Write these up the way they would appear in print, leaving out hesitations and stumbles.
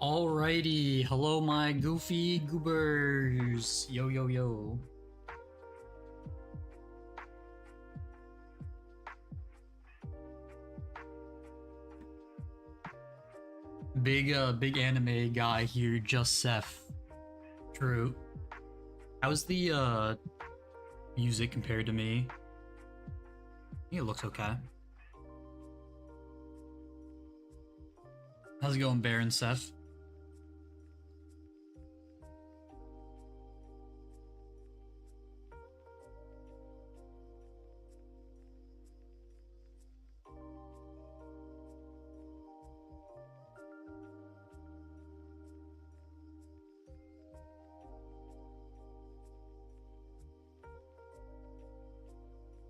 Alrighty, hello my goofy goobers. Yo yo yo. Big anime guy here, just Seth. True. How's the music compared to me? I think it looks okay. How's it going, Baron Seth?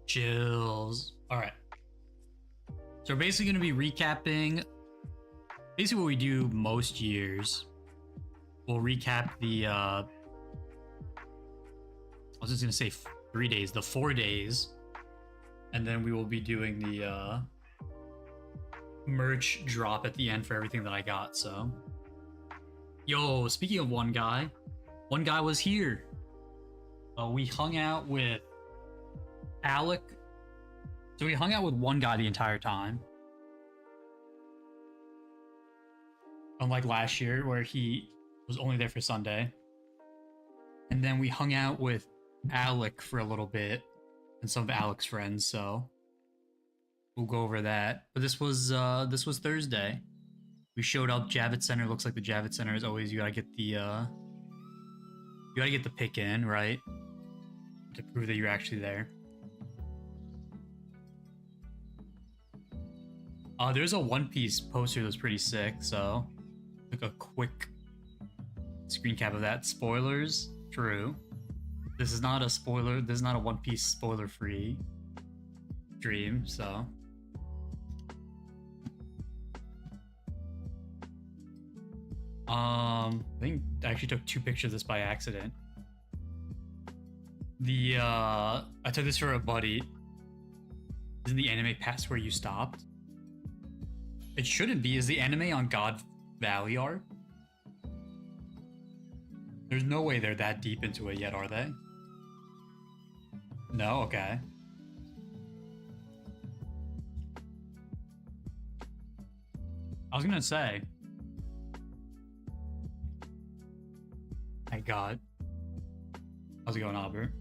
Chills. Alright. So we're basically going to be recapping basically what we do most years. We'll recap the I was just going to say 3 days, the 4 days. And then we will be doing the merch drop at the end for everything that I got, so. Yo, speaking of one guy was here. We hung out with Alec. So we hung out with one guy the entire time. Unlike last year, where he was only there for Sunday. And then we hung out with Alec for a little bit. And some of Alec's friends, so we'll go over that. But this was Thursday. We showed up, Javits Center. Looks like the Javits Center is always, you gotta get the pick in, right? To prove that you're actually there. There's a One Piece poster that's pretty sick, so took a quick screen cap of that. Spoilers, true. This is not a spoiler. This is not a One Piece spoiler-free stream, so. I think I actually took 2 pictures of this by accident. I took this for a buddy. Isn't the anime past where you stopped? It shouldn't be. Is the anime on God Valley arc? There's no way they're that deep into it yet, are they? No? Okay. I was gonna say. My God. How's it going, Albert?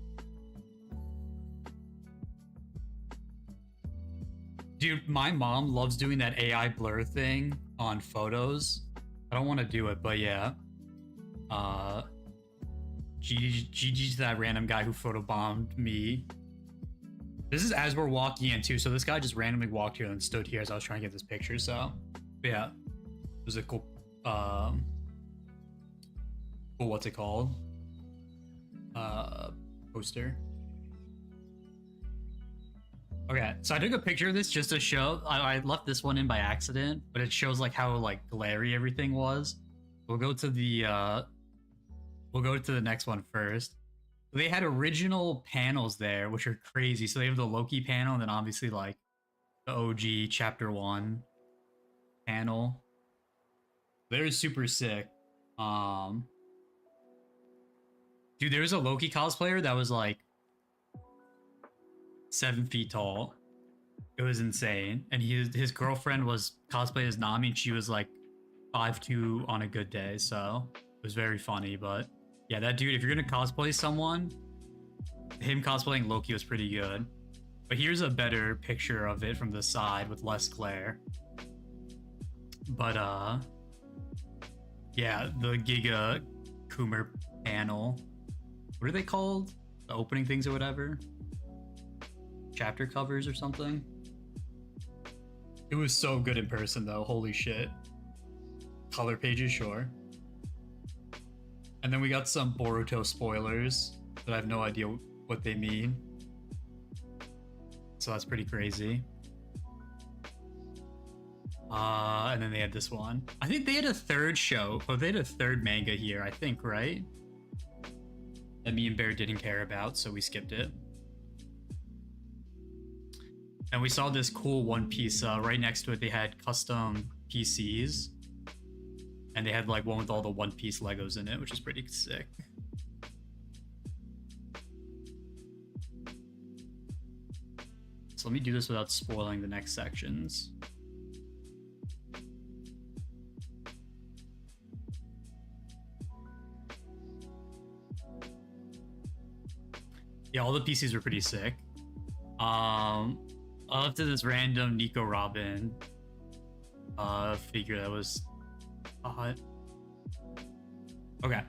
Dude, my mom loves doing that AI blur thing on photos. I don't want to do it, but yeah. GG to that random guy who photobombed me. This is as we're walking in too, so this guy just randomly walked here and stood here as I was trying to get this picture, so. But yeah. It was a cool, what's it called? Poster. Okay, so I took a picture of this just to show. I left this one in by accident, but it shows like how like glary everything was. We'll go to the next one first. They had original panels there, which are crazy. So they have the Loki panel, and then obviously like the OG Chapter 1 panel. They're super sick. Dude, there was a Loki cosplayer that was like 7 feet tall. It was insane. And his girlfriend was cosplayed as Nami, and she was like 5'2" on a good day. So it was very funny. But yeah, that dude, if you're gonna cosplay someone, him cosplaying Loki was pretty good. But here's a better picture of it from the side with less glare. But yeah, the Giga Coomer panel. What are they called? The opening things or whatever? Chapter covers or something? It was so good in person though, holy shit. Color pages, sure. And then we got some Boruto spoilers that I have no idea what they mean. So that's pretty crazy. And then they had this one. I think they had a third show, or they had a third manga here, I think, right? That me and Bear didn't care about, so we skipped it. And we saw this cool One Piece, right next to it they had custom PCs. And they had like one with all the One Piece Legos in it, which is pretty sick. So let me do this without spoiling the next sections. Yeah, all the PCs were pretty sick. Up to this random Nico Robin figure that was hot. Okay,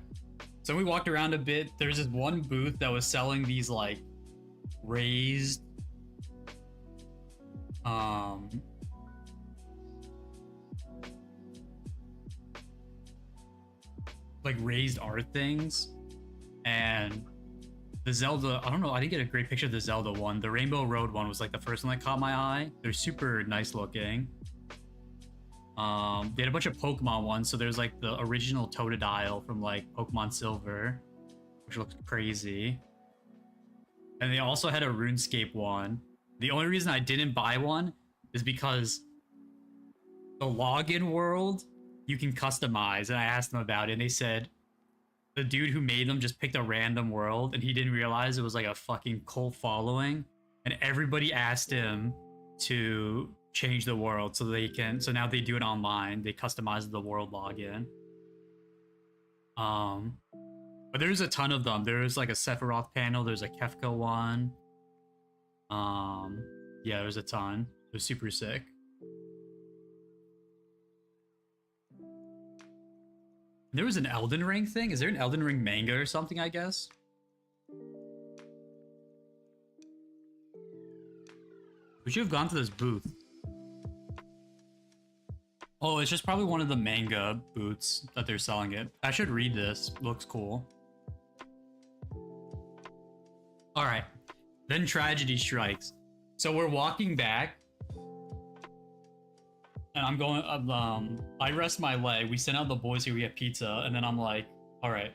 so we walked around a bit. There's this one booth that was selling these like raised like raised art things, and the Zelda, I don't know, I didn't get a great picture of the Zelda one. The Rainbow Road one was like the first one that caught my eye. They're super nice looking. They had a bunch of Pokemon ones, so there's like the original Totodile from like Pokemon Silver, which looks crazy. And they also had a RuneScape one. The only reason I didn't buy one is because the login world you can customize, and I asked them about it, and they said the dude who made them just picked a random world, and he didn't realize it was like a fucking cult following, and everybody asked him to change the world so they can, so now they do it online. They customize the world login. But there's a ton of them. There's like a Sephiroth panel, there's a Kefka one. Yeah, there's a ton. It was super sick. There was an Elden Ring thing. Is there an Elden Ring manga or something, I guess? We should have gone to this booth. Oh, it's just probably one of the manga booths that they're selling it. I should read this. Looks cool. All right. Then tragedy strikes. So we're walking back. And I'm going, I rest my leg. We send out the boys here, we get pizza. And then I'm like, all right,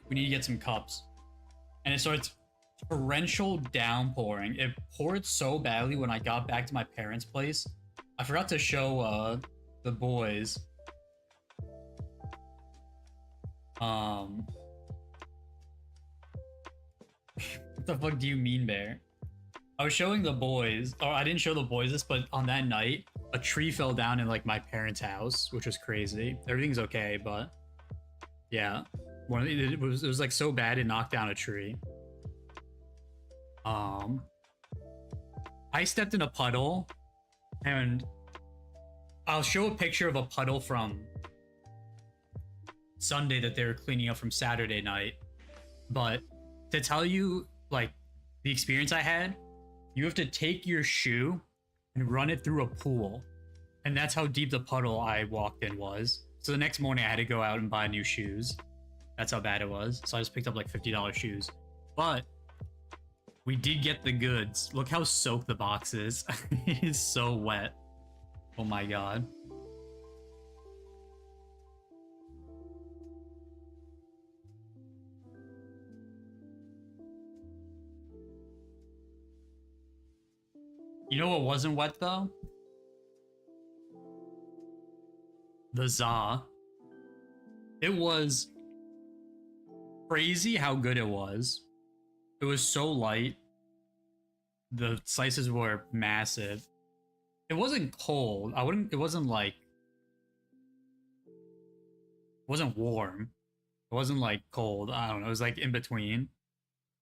we need to get some cups. And it starts torrential downpouring. It poured so badly when I got back to my parents' place. I forgot to show the boys. What the fuck do you mean, Bear? I was showing the boys, or I didn't show the boys this, but on that night, a tree fell down in like my parents' house, which was crazy. Everything's okay, but yeah, it was like so bad it knocked down a tree. I stepped in a puddle, and I'll show a picture of a puddle from Sunday that they were cleaning up from Saturday night. But to tell you like the experience I had, you have to take your shoe and run it through a pool. And that's how deep the puddle I walked in was. So the next morning I had to go out and buy new shoes. That's how bad it was. So I just picked up like $50 shoes. But we did get the goods. Look how soaked the box is. It is so wet. Oh my god. You know what wasn't wet though? The za. It was crazy how good it was. It was so light. The slices were massive. It wasn't cold. It wasn't like, it wasn't warm. It wasn't like cold. I don't know. It was like in between.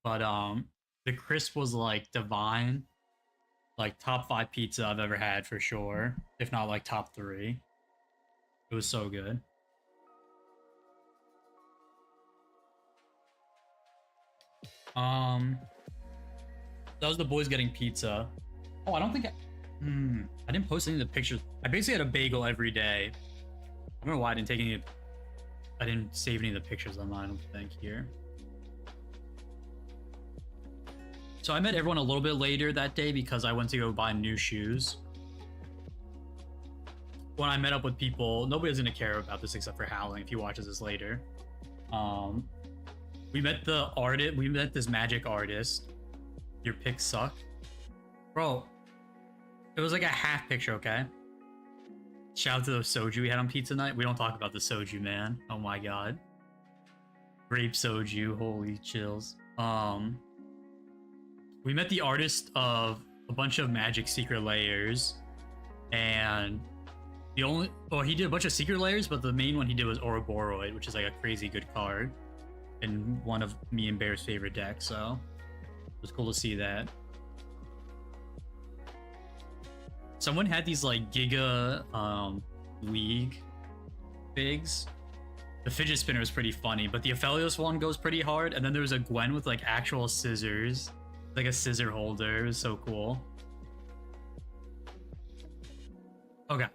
But the crisp was like divine. Like top 5 pizza I've ever had for sure. If not like top 3. It was so good. That was the boys getting pizza. Oh, I don't think I didn't post any of the pictures. I basically had a bagel every day. I don't know why I didn't take any. I didn't save any of the pictures on mine, I don't think, here. So I met everyone a little bit later that day because I went to go buy new shoes. When I met up with people, nobody's gonna care about this except for Howling if he watches this later. We met the artist. We met this magic artist. Your pics suck, bro. It was like a half picture, okay? Shout out to the soju we had on pizza night. We don't talk about the soju, man. Oh my god. Grape soju, holy chills. We met the artist of a bunch of Magic Secret Layers, and he did a bunch of Secret Layers, but the main one he did was Ouroboroi, which is like a crazy good card and one of me and Bear's favorite decks, so it was cool to see that. Someone had these like Giga League figs. The fidget spinner was pretty funny, but the Aphelios one goes pretty hard, and then there was a Gwen with like actual scissors, like a scissor holder. It was so cool. Okay.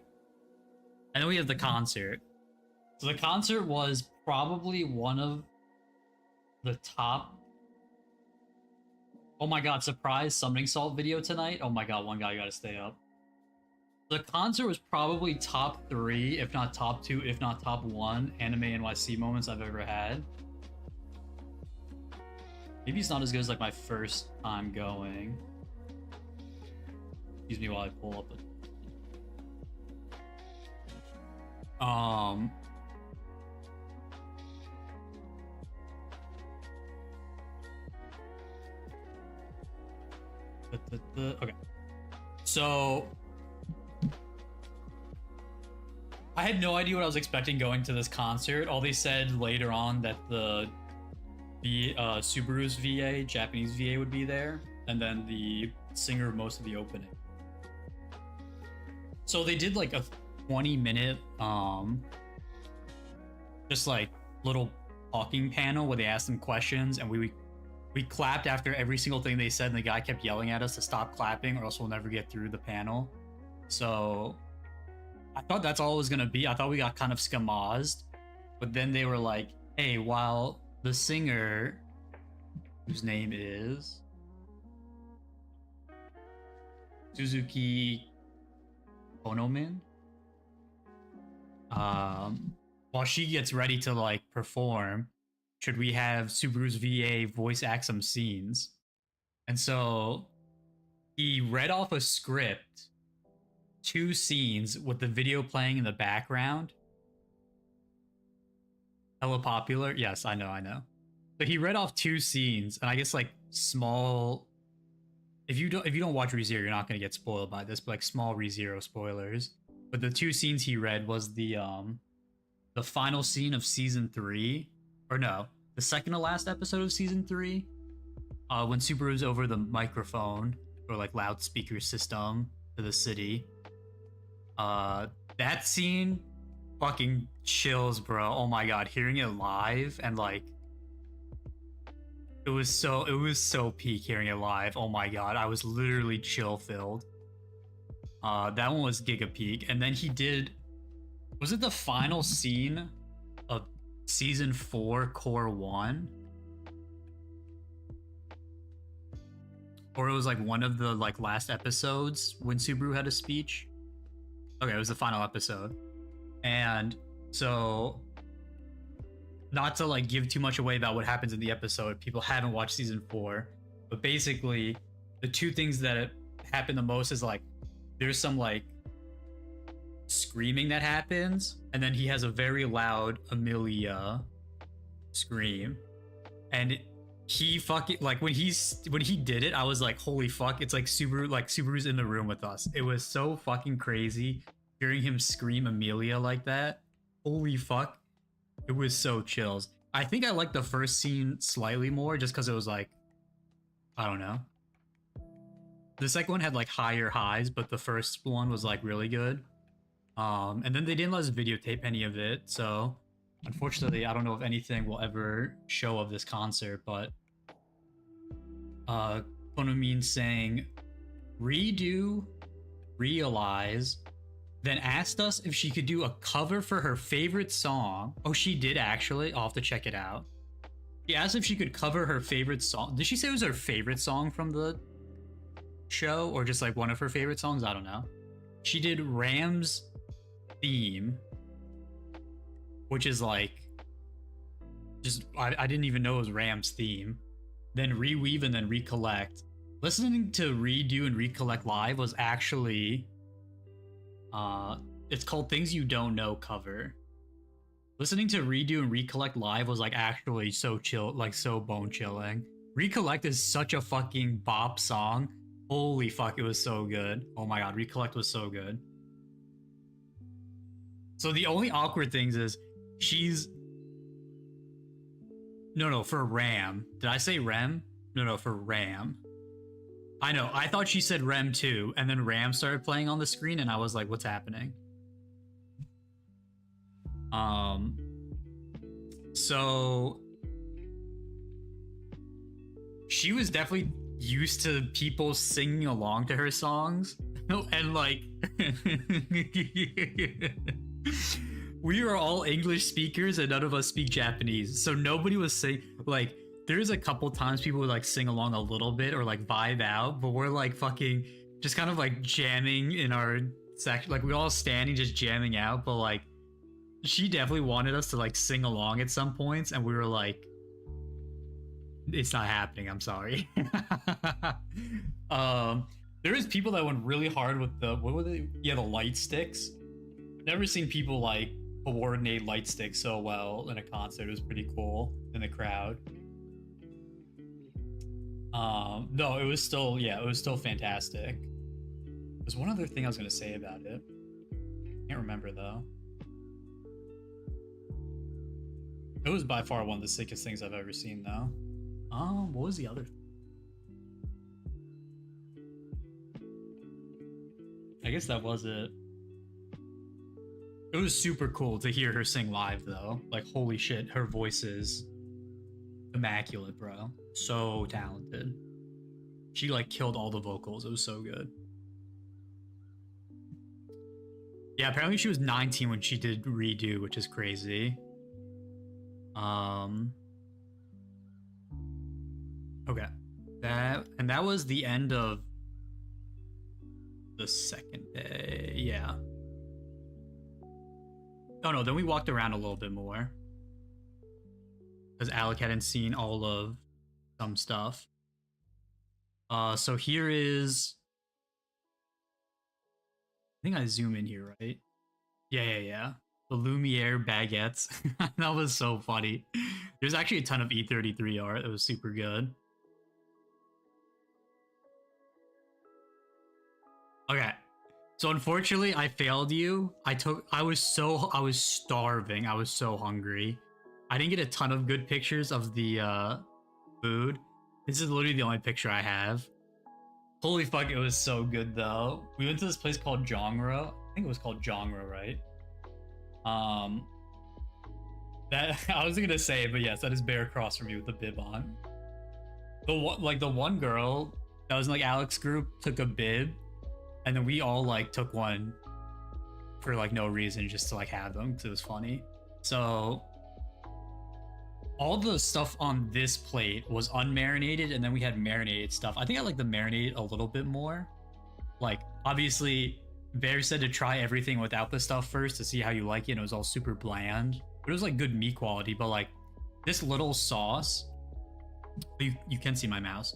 And then we have the concert. So the concert was probably one of the top... Oh my god, surprise Summoning Salt video tonight. Oh my god, one guy gotta stay up. The concert was probably top 3, if not top 2, if not top 1 anime NYC moments I've ever had. Maybe it's not as good as like my first time going. Excuse me while I pull up okay. So I had no idea what I was expecting going to this concert. All they said later on that the Subaru's VA, Japanese VA, would be there, and then the singer of most of the opening. So they did like a 20-minute just like little talking panel where they asked them questions, and we clapped after every single thing they said, and the guy kept yelling at us to stop clapping or else we'll never get through the panel. So I thought that's all it was gonna be. I thought we got kind of skamazed, but then they were like, hey, while the singer, whose name is Suzuki Konomin, while she gets ready to like perform, should we have Subaru's VA voice act some scenes? And so he read off a script, 2 scenes with the video playing in the background. Hella popular. Yes, I know. But he read off 2 scenes, and I guess like small. If you don't watch ReZero, you're not gonna get spoiled by this, but like small ReZero spoilers. But the 2 scenes he read was the final scene of season 3, or no, the second to last episode of season 3, when Subaru's over the microphone or like loudspeaker system to the city. That scene fucking chills, bro. Oh my god, hearing it live and like it was so peak hearing it live. Oh my god, I was literally chill filled. That one was giga peak. And then he did, was it the final scene of season 4 core 1, or it was like one of the like last episodes when Subaru had a speech? Okay, it was the final episode. And so, not to like give too much away about what happens in the episode, people haven't watched season 4, but basically the 2 things that happen the most is like there's some like screaming that happens, and then he has a very loud Amelia scream, and he fucking like when he did it, I was like, holy fuck, it's like Subaru's in the room with us. It was so fucking crazy hearing him scream Amelia like that. Holy fuck, it was so chills. I think I liked the first scene slightly more just because it was like, I don't know, the second one had like higher highs, but the first one was like really good. And then they didn't let us videotape any of it, so unfortunately I don't know if anything will ever show of this concert. But Konomin saying redo, realize, then asked us if she could do a cover for her favorite song. Oh, she did actually. I'll have to check it out. She asked if she could cover her favorite song. Did she say it was her favorite song from the show, or just like one of her favorite songs? I don't know. She did Ram's theme, which is like just I didn't even know it was Ram's theme. Then Reweave and then Recollect. Listening to Redo and Recollect live was actually It's called Things You Don't Know cover. Listening to Redo and Recollect live was like actually so chill, like so bone chilling. Recollect is such a fucking bop song. Holy fuck, it was so good. Oh my god, Recollect was so good. So the only awkward things is she's no, for Ram. Did I say Rem? No, for Ram. I know, I thought she said Rem too, and then Ram started playing on the screen and I was like, what's happening? So she was definitely used to people singing along to her songs. And like we were all English speakers and none of us speak Japanese. So nobody was saying like there's a couple times people would like sing along a little bit or like vibe out, but we're like fucking just kind of like jamming in our section. Like we all standing just jamming out, but like she definitely wanted us to like sing along at some points, and we were like, it's not happening, I'm sorry. There is people that went really hard with the, what were they? Yeah, the light sticks. Never seen people like coordinate light sticks so well in a concert. It was pretty cool in the crowd. No, it was still, yeah, it was still fantastic. There's one other thing I was gonna say about it. Can't remember though. It was by far one of the sickest things I've ever seen, though. What was the other? I guess that was it. It was super cool to hear her sing live, though. Like, holy shit, her voice is immaculate, bro. So talented. She, like, killed all the vocals. It was so good. Yeah, apparently she was 19 when she did Redo, which is crazy. Okay. That was the end of the second day. Yeah. Oh no, then we walked around a little bit more. Because Alec hadn't seen all of some stuff. So here is, I think I zoom in here, right? Yeah. The Lumiere baguettes. That was so funny. There's actually a ton of E33 art. It was super good. Okay. So unfortunately, I failed you. I was starving. I was so hungry. I didn't get a ton of good pictures of the food. This is literally the only picture I have. Holy fuck, it was so good though. We went to this place called Jongro. I think it was called Jongro, right? That I was gonna say it, but yes, that is Bear across from me with the bib on. The one girl that was in like Alex's group took a bib, and then we all like took one for like no reason, just to like have them because it was funny. So all the stuff on this plate was unmarinated, and then we had marinated stuff. I think I like the marinated a little bit more. Like obviously Bear said to try everything without the stuff first to see how you like it, and it was all super bland. But it was like good meat quality, but like this little sauce, you can see my mouse.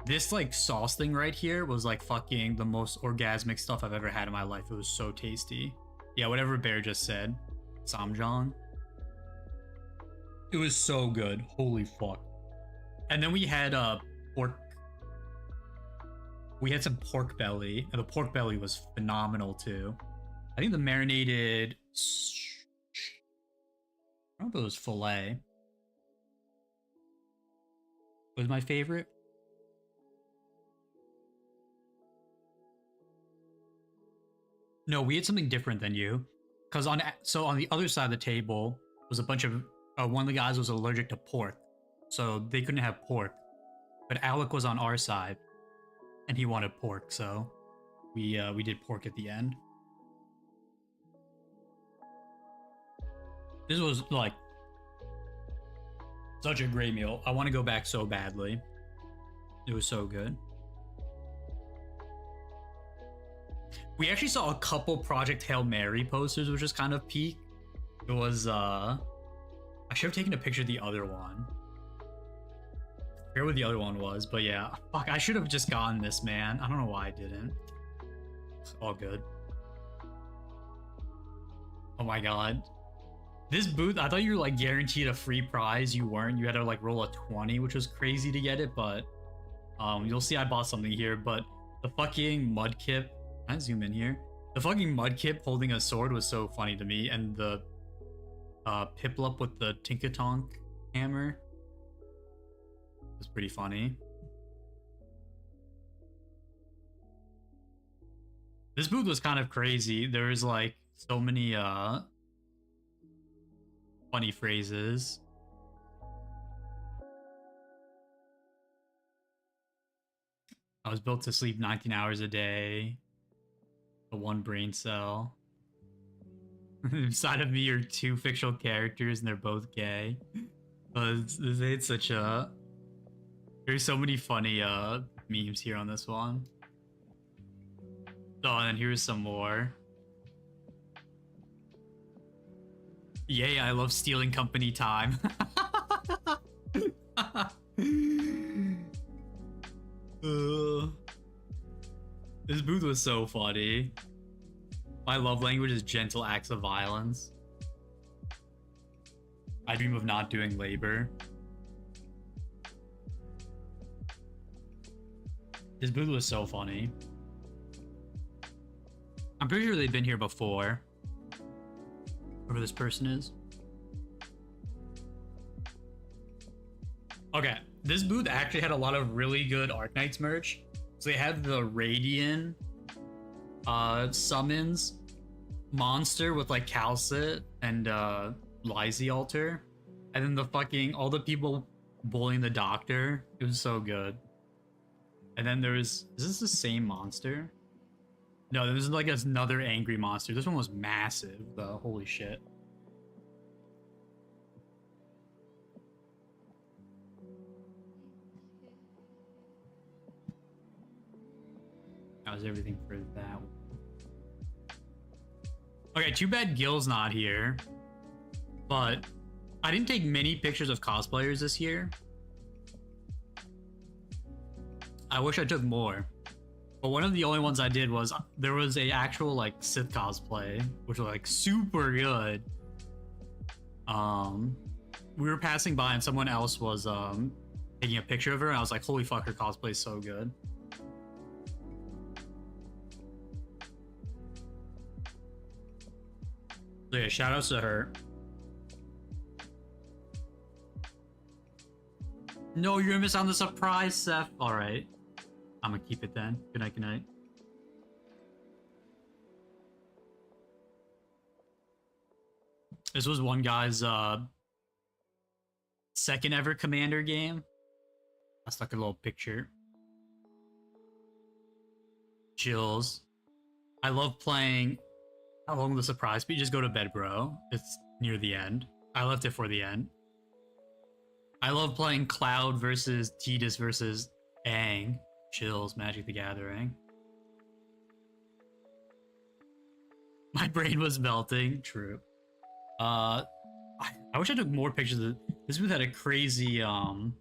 This like sauce thing right here was like fucking the most orgasmic stuff I've ever had in my life. It was so tasty. Yeah, whatever Bear just said. Samjang. It was so good. Holy fuck. And then we had pork. We had some pork belly, and the pork belly was phenomenal too. I think the marinated, I don't know if it was filet, was my favorite. No, we had something different than you, because on the other side of the table was a bunch of one of the guys was allergic to pork, so they couldn't have pork. But Alec was on our side, and he wanted pork, so we did pork at the end. This was like such a great meal. I want to go back so badly. It was so good. We actually saw a couple Project Hail Mary posters, which was kind of peak. It was I should have taken a picture of the other one. I forget what the other one was, but yeah. Fuck, I should have just gotten this, man. I don't know why I didn't. It's all good. Oh my god. This booth, I thought you were like guaranteed a free prize. You weren't. You had to like roll a 20, which was crazy to get it, but you'll see I bought something here, but the fucking mudkip, can I zoom in here? The fucking mudkip holding a sword was so funny to me, and the Piplup with the Tinkatonk hammer was pretty funny. This booth was kind of crazy. There was like so many funny phrases. I was built to sleep 19 hours a day. The one brain cell. Inside of me are two fictional characters and they're both gay. It's such a... There's so many funny memes here on this one. Oh, and here's some more. Yay, I love stealing company time. This booth was so funny. My love language is gentle acts of violence. I dream of not doing labor. This booth was so funny. I'm pretty sure they've been here before. Whoever this person is. Okay, this booth actually had a lot of really good Arknights merch. So they had the Radiant summons monster with like Calcit and Lysie altar. And then the fucking all the people bullying the doctor. It was so good. And then there was, is this the same monster? No, there was like another angry monster. This one was massive though. Holy shit. That was everything for that one. Okay, too bad Gil's not here. But I didn't take many pictures of cosplayers this year. I wish I took more. But one of the only ones I did was there was a actual like Sith cosplay, which was like super good. We were passing by and someone else was taking a picture of her, and I was like, holy fuck, her cosplay is so good. So yeah, shout outs to her. No, you're gonna miss out on the surprise, Seth. Alright. I'm gonna keep it then. Good night, good night. This was one guy's second ever Commander game. I stuck a little picture. Chills. I love playing. How long will the surprise be? Just go to bed, bro. It's near the end. I left it for the end. I love playing Cloud versus Tidus versus Aang. Chills, Magic the Gathering. My brain was melting. True. I wish I took more pictures of this booth. Had a crazy her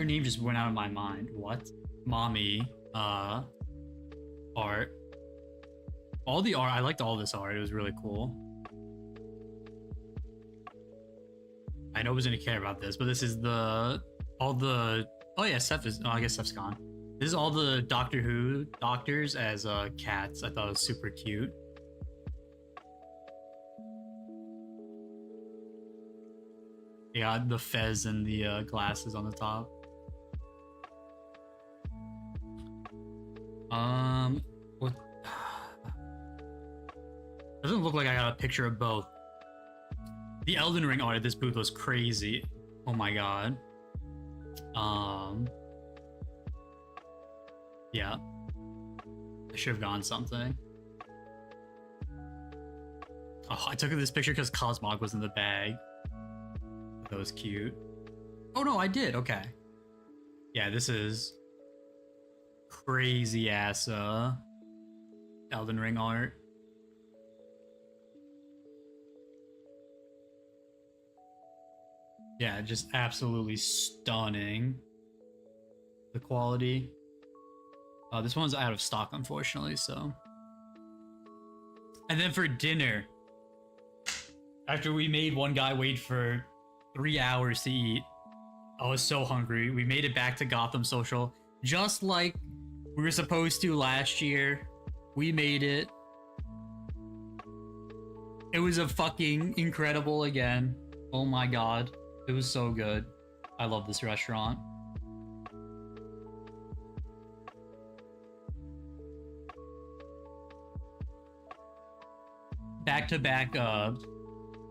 name just went out of my mind. What? Mommy art. All the art, I liked all this art. It was really cool. I know I wasn't gonna care about this, but this is oh yeah, Seth is, oh, I guess Seth's gone. This is all the Doctor Who doctors as cats. I thought it was super cute. Yeah, the fez and the glasses on the top. What? Doesn't look like I got a picture of both. The Elden Ring art at this booth was crazy. Oh my god. Yeah. I should have gone something. Oh, I took this picture because Cosmog was in the bag. That was cute. Oh no, I did. Okay. Yeah, this is crazy ass Elden Ring art. Yeah, just absolutely stunning. The quality. This one's out of stock, unfortunately, so. And then for dinner, after we made one guy wait for 3 hours to eat, I was so hungry. We made it back to Gotham Social, just like we were supposed to last year. We made it. It was a fucking incredible again. Oh my god. It was so good. I love this restaurant. Back-to-back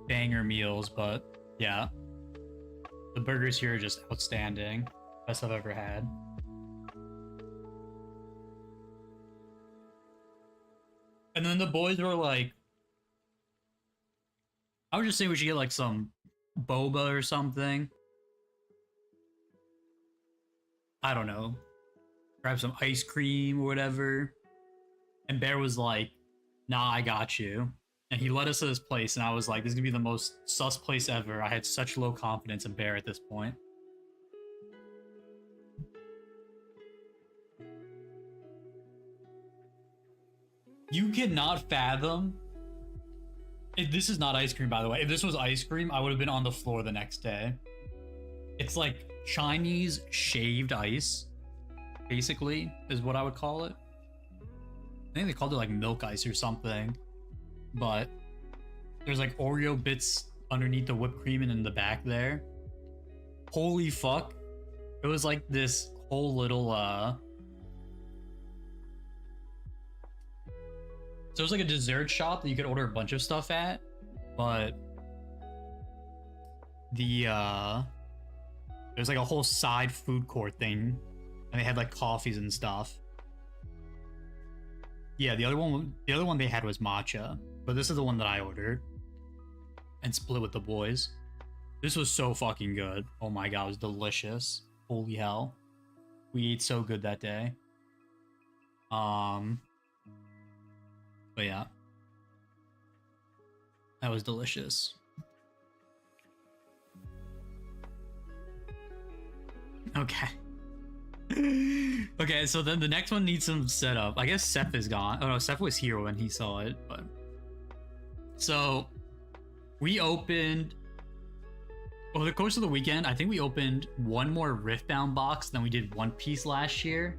banger meals, but yeah. The burgers here are just outstanding. Best I've ever had. And then the boys were like, I was just saying we should get like some boba or something. I don't know. Grab some ice cream or whatever. And Bear was like, nah, I got you. And he led us to this place, and I was like, this is gonna be the most sus place ever. I had such low confidence in Bear at this point. You cannot fathom. This is not ice cream, by the way. If this was ice cream, I would have been on the floor the next day. It's like Chinese shaved ice, basically, is what I would call it. I think they called it like milk ice or something. But there's like Oreo bits underneath the whipped cream and in the back there. Holy fuck. It was like this whole little so it was like a dessert shop that you could order a bunch of stuff at, but there's like a whole side food court thing, and they had like coffees and stuff. Yeah, the other one they had was matcha, but this is the one that I ordered and split with the boys. This was so fucking good. Oh my god, it was delicious. Holy hell. We ate so good that day. But yeah. That was delicious. Okay. Okay, so then the next one needs some setup. I guess Seth is gone. Oh no, Seth was here when he saw it, but... So, we opened... Over the course of the weekend, I think we opened one more Riftbound box than we did One Piece last year.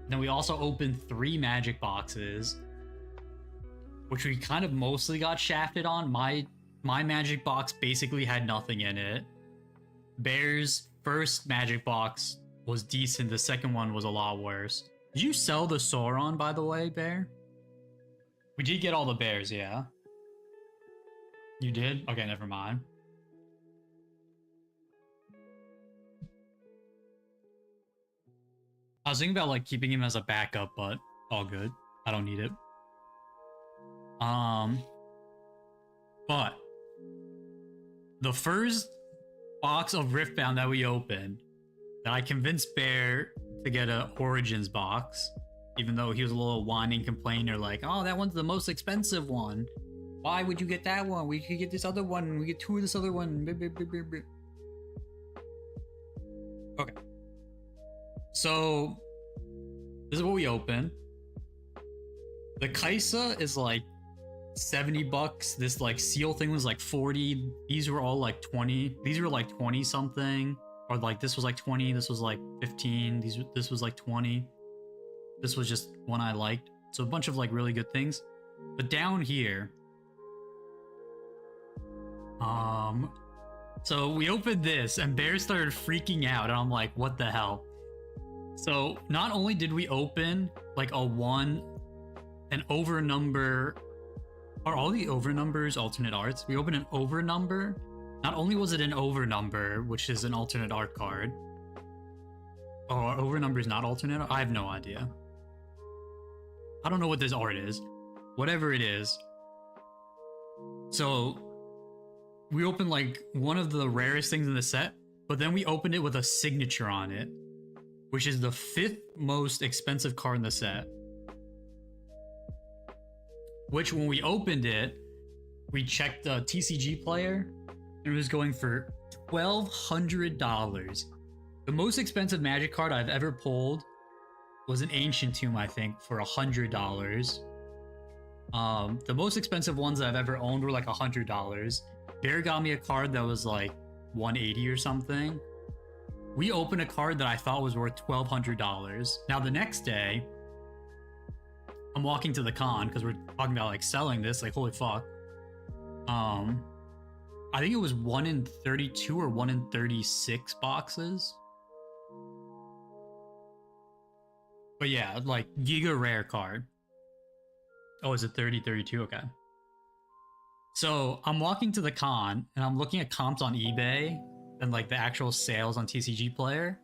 Then we also opened 3 Magic boxes, which we kind of mostly got shafted on. My Magic box basically had nothing in it. Bear's first Magic box was decent. The second one was a lot worse. Did you sell the Sauron, by the way, Bear? We did get all the bears, yeah. You did? Okay, never mind. I was thinking about like keeping him as a backup, but all good. I don't need it. But the first box of Riftbound that we opened, that I convinced Bear to get a Origins box, even though he was a little whining complainer, like, oh, that one's the most expensive one. Why would you get that one? We could get this other one. We get 2 of this other one. Okay. So, this is what we open. The Kaisa is like $70. This like seal thing was like 40. These were all like 20. These were like 20 something. Or like this was like 20. This was like 15. This was like 20. This was just one I liked. So a bunch of like really good things. But down here, so we opened this and Bear started freaking out, and I'm like, what the hell? So not only did we open like an over number, are all the over numbers alternate arts? We opened an over number. Not only was it an over number, which is an alternate art card. Oh, our over number is not alternate? I have no idea. I don't know what this art is. Whatever it is. So we opened like one of the rarest things in the set, but then we opened it with a signature on it, which is the 5th most expensive card in the set. Which, when we opened it, we checked the TCG player, and it was going for $1,200. The most expensive Magic card I've ever pulled was an ancient tomb, I think, for $100. The most expensive ones that I've ever owned were like $100. Bear got me a card that was like 180 or something. We opened a card that I thought was worth $1,200. Now the next day, I'm walking to the con because we're talking about like selling this. Like, holy fuck. I think it was 1 in 32 or 1 in 36 boxes. But yeah, like Giga Rare card. Oh, is it 30, 32? Okay. So I'm walking to the con and I'm looking at comps on eBay and like the actual sales on TCG Player.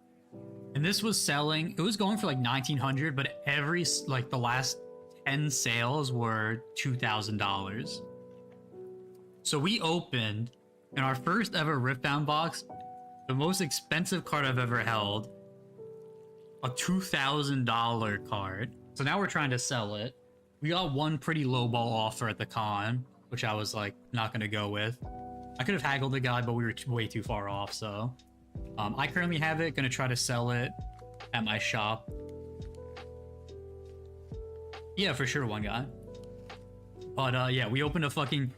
And this was selling, it was going for like 1,900, but every, like the last 10 sales were $2,000. So we opened in our first ever Riftbound box, the most expensive card I've ever held, a $2,000 card. So now we're trying to sell it. We got one pretty lowball offer at the con, which I was like not gonna go with. I could have haggled the guy, but we were way too far off. So I currently have it, gonna try to sell it at my shop. Yeah, for sure, one guy. But yeah, we opened a fucking,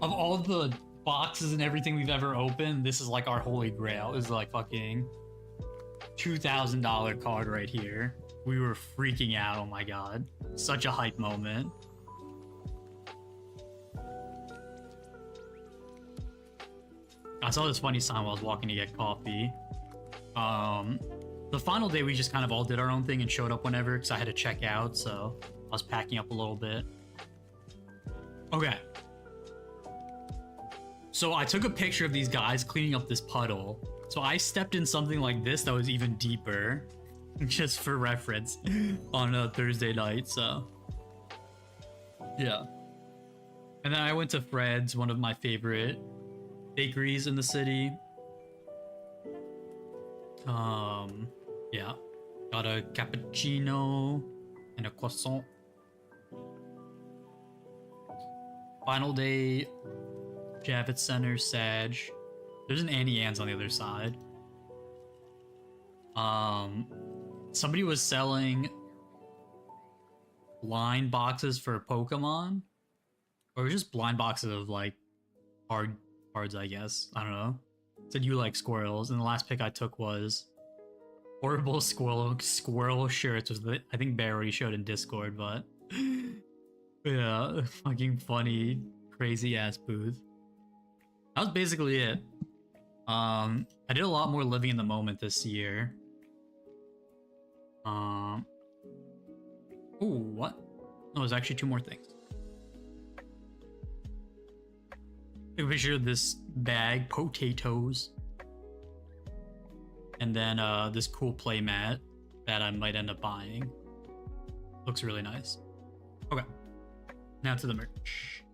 of all the boxes and everything we've ever opened, this is like our holy grail. This is like fucking $2,000 card right here. We were freaking out. Oh my god, such a hype moment. I saw this funny sign while I was walking to get coffee. The final day we just kind of all did our own thing and showed up whenever because I had to check out, so I was packing up a little bit. Okay. So I took a picture of these guys cleaning up this puddle. So I stepped in something like this that was even deeper, just for reference, on a Thursday night, so yeah. And then I went to Fred's, one of my favorite bakeries in the city. Yeah. Got a cappuccino and a croissant. Final day, Javits Center, Sag. There's an Annie's on the other side. Somebody was selling blind boxes for Pokemon, or just blind boxes of like hard cards, I guess. I don't know. It said you like squirrels, and the last pick I took was horrible squirrel shirts. Was the, I think Bear already showed in Discord, but yeah, fucking funny, crazy ass booth. That was basically it. I did a lot more living in the moment this year. Oh, what? No, there's actually 2 more things. Take a picture of this bag, potatoes. And then this cool playmat that I might end up buying. Looks really nice. Okay. Now to the merch.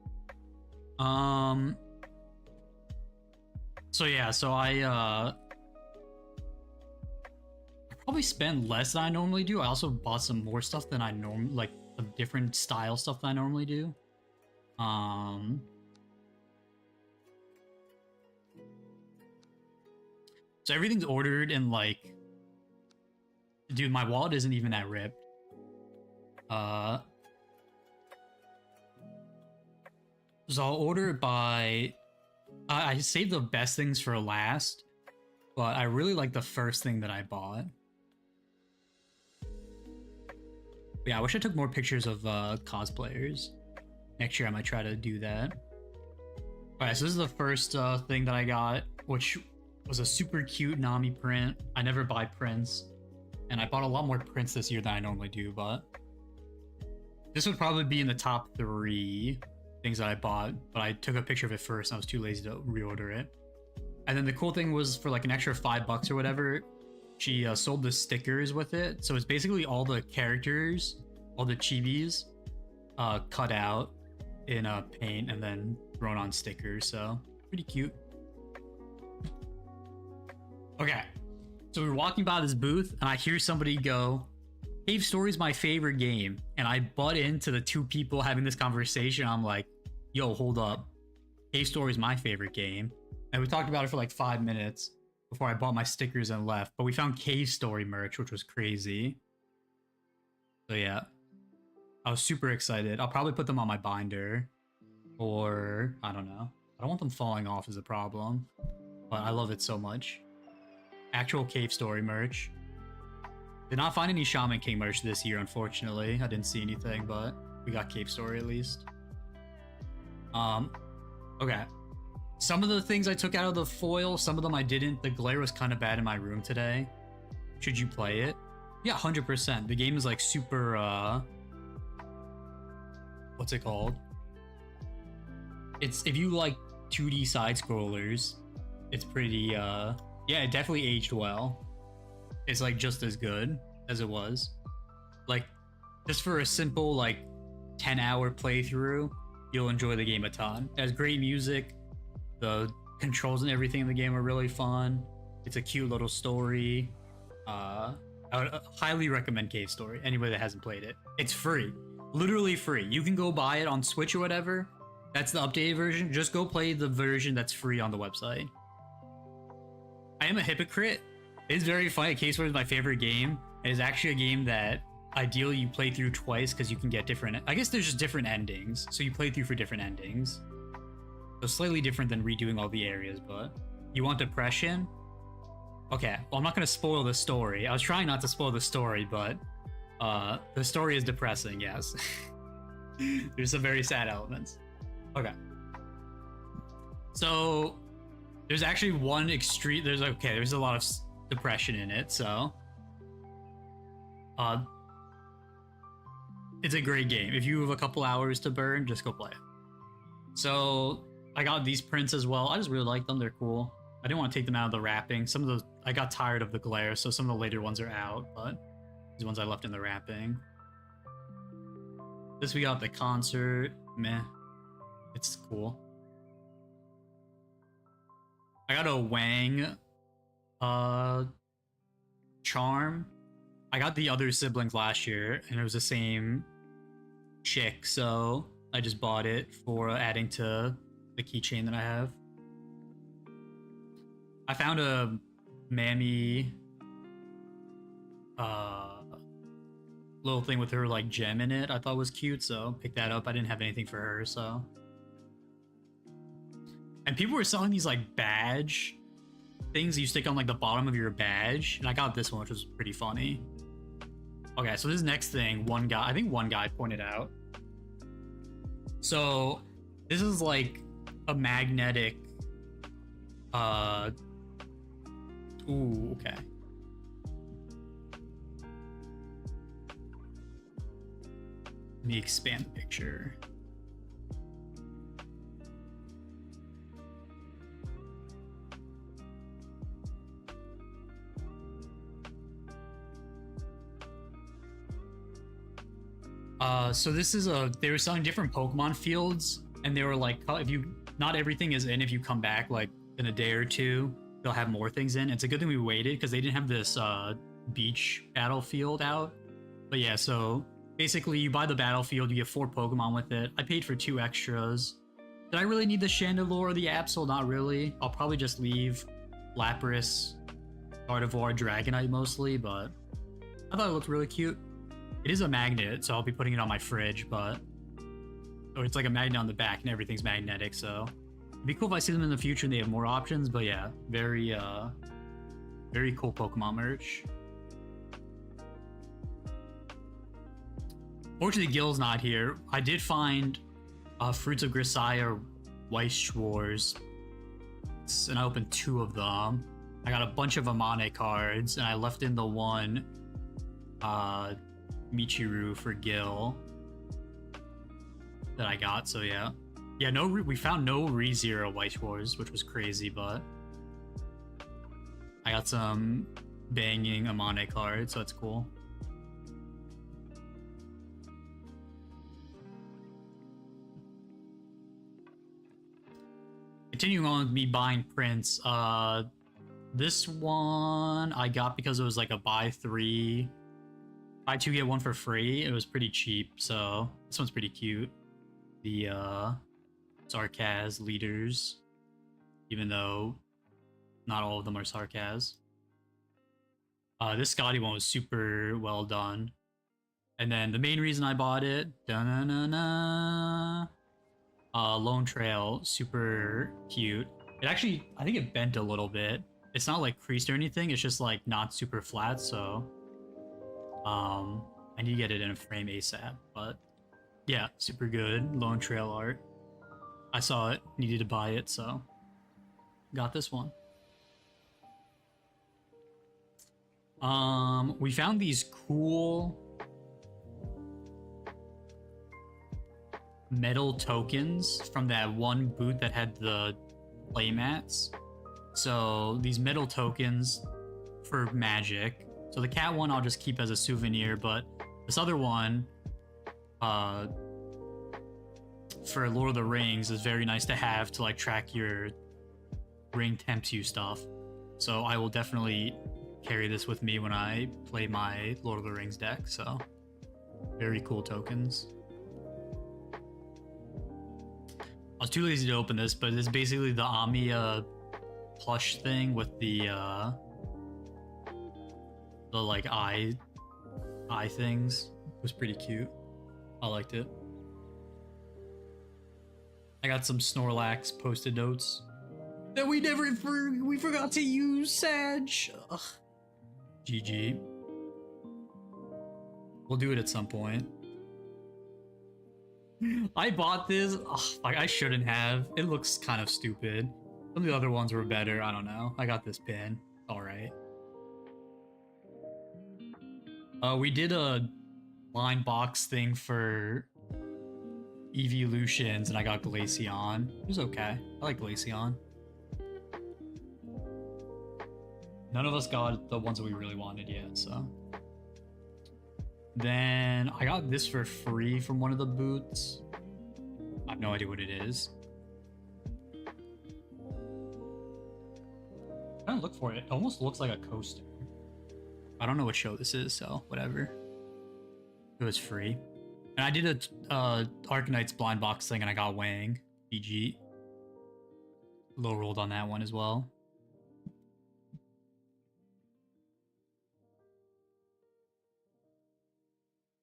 So yeah, so I probably spend less than I normally do. I also bought some more stuff than I normally, like some different style stuff than I normally do. So everything's ordered and like, dude, my wallet isn't even that ripped. So I'll order it by, I saved the best things for last, but I really like the first thing that I bought. But yeah, I wish I took more pictures of cosplayers. Next year I might try to do that. Alright, so this is the first thing that I got, which was a super cute Nami print. I never buy prints, and I bought a lot more prints this year than I normally do, but this would probably be in the top 3 things that I bought, but I took a picture of it first and I was too lazy to reorder it. And then the cool thing was, for like an extra $5 or whatever, she sold the stickers with it. So it's basically all the characters, all the chibis, cut out in paint and then thrown on stickers. So pretty cute. Okay, so we were walking by this booth and I hear somebody go, Cave Story's my favorite game. And I butt into the 2 people having this conversation. I'm like, yo, hold up. Cave Story's my favorite game. And we talked about it for like 5 minutes before I bought my stickers and left. But we found Cave Story merch, which was crazy. So yeah, I was super excited. I'll probably put them on my binder, or I don't know. I don't want them falling off is a problem, but I love it so much. Actual Cave Story merch. Did not find any Shaman King merch this year, unfortunately. I didn't see anything, but we got Cave Story at least. Okay. Some of the things I took out of the foil, some of them I didn't. The glare was kind of bad in my room today. Should you play it? Yeah, 100%. The game is like super, what's it called? It's, if you like 2D side scrollers, it's pretty, yeah, it definitely aged well. It's like just as good as it was. Like, just for a simple, like, 10-hour playthrough, you'll enjoy the game a ton. It has great music. The controls and everything in the game are really fun. It's a cute little story. I would highly recommend Cave Story. Anybody that hasn't played it, it's free, literally free. You can go buy it on Switch or whatever. That's the updated version. Just go play the version that's free on the website. I am a hypocrite. It's very funny. Cave Story is my favorite game. It is actually a game that ideally you play through twice because you can get different. I guess there's just different endings, so you play through for different endings. So slightly different than redoing all the areas, but you want depression? Okay, well, I'm not going to spoil the story. I was trying not to spoil the story, but the story is depressing, yes. There's some very sad elements. Okay. So there's actually one extreme, there's a lot of depression in it, so it's a great game. If you have a couple hours to burn, just go play it. So I got these prints as well. I just really like them. They're cool. I didn't want to take them out of the wrapping. Some of those, I got tired of the glare, so some of the later ones are out, but these ones I left in the wrapping. This we got the concert. Meh. It's cool. I got a Wang charm. I got the other siblings last year, and it was the same chick, so I just bought it for adding to the keychain that I have. I found a Mammy little thing with her like gem in it I thought was cute, so picked that up. I didn't have anything for her, so. And people were selling these like badge things you stick on like the bottom of your badge, and I got this one, which was pretty funny. Okay, so this next thing, I think one guy pointed out. So this is like a magnetic ooh, okay. Let me expand the picture. So this is they were selling different Pokemon fields, and they were like, if you, not everything is in, if you come back like in a day or two, they'll have more things in. It's a good thing we waited because they didn't have this beach battlefield out. But yeah, so basically you buy the battlefield, you get 4 Pokemon with it. I paid for 2 extras. Did I really need the Chandelure or the Absol? Not really. I'll probably just leave Lapras, Gardevoir, Dragonite mostly, but I thought it looked really cute. It is a magnet, so I'll be putting it on my fridge, but... Or it's like a magnet on the back and everything's magnetic, so... It'd be cool if I see them in the future and they have more options, but yeah, very cool Pokemon merch. Fortunately, Gil's not here. I did find Fruits of Grisaya Weiss Schwarz, and I opened 2 of them. I got a bunch of Amane cards, and I left in the one Michiru for Gil that I got, so yeah. Yeah, we found no ReZero Weiss Schwarz, which was crazy, but I got some banging Amane cards, so that's cool. Continuing on with me buying prints, this one I got because it was like a buy 2 get 1 for free. It was pretty cheap, so this one's pretty cute. The Sarkaz leaders, even though not all of them are Sarkaz. This Scotty one was super well done. And then the main reason I bought it, Lone Trail, super cute. It actually, I think it bent a little bit. It's not like creased or anything. It's just like not super flat. So, I need to get it in a frame ASAP. But yeah, super good Lone Trail art. I saw it, needed to buy it, so got this one. We found these cool metal tokens from that one booth that had the playmats. So these metal tokens for Magic. So the cat one I'll just keep as a souvenir, but this other one, for Lord of the Rings is very nice to have to like track your ring temps you stuff. So I will definitely carry this with me when I play my Lord of the Rings deck. So very cool tokens. I was too lazy to open this, but it's basically the Amiya plush thing with the like eye things. It was pretty cute. I liked it. I got some Snorlax post-it notes that we forgot to use. Sag. Ugh. GG. We'll do it at some point. I bought this. Ugh, like I shouldn't have. It looks kind of stupid. Some of the other ones were better. I don't know. I got this pin. All right. We did a line box thing for Evolutions, and I got Glaceon. It was okay. I like Glaceon. None of us got the ones that we really wanted yet, so. Then I got this for free from one of the booths. I have no idea what it is. I'm trying to look for it. It almost looks like a coaster. I don't know what show this is, so whatever. It was free. And I did a Arcanite's blind box thing and I got Wang. GG. Low rolled on that one as well.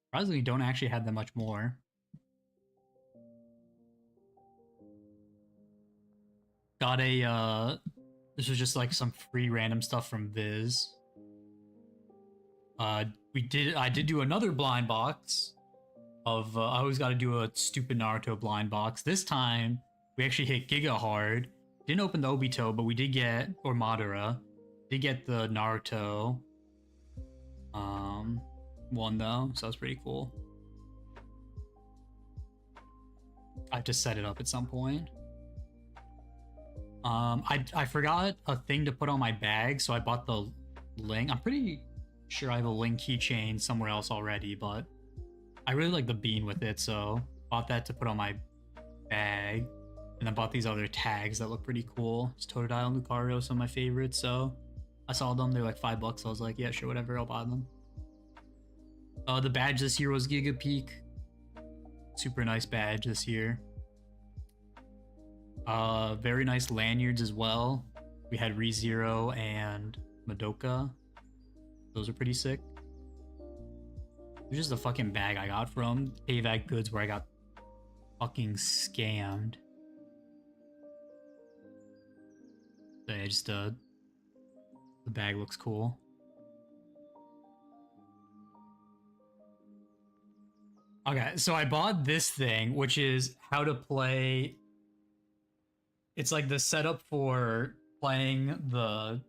Surprisingly, don't actually have that much more. Got a, this was just like some free random stuff from Viz. I did do another blind box of, I always got to do a stupid Naruto blind box. This time, we actually hit Giga hard. Didn't open the Obito, but we did get, or Madara, did get the Naruto one though, so that's pretty cool. I have to set it up at some point. I forgot a thing to put on my bag, so I bought the Link. I'm pretty sure I have a Link keychain somewhere else already, but I really like the bean with it, so bought that to put on my bag. And then bought these other tags that look pretty cool. It's Totodile and Lucario, some of my favorites, so I saw them, they're like $5, so I was like, yeah, sure, whatever, I'll buy them. The badge this year was Giga Peak. Super nice badge this year. Very nice lanyards as well. We had ReZero and Madoka. Those are pretty sick. It was just a fucking bag I got from AVAC Goods where I got fucking scammed. So yeah, just the bag looks cool. Okay, so I bought this thing, which is how to play. It's like the setup for playing the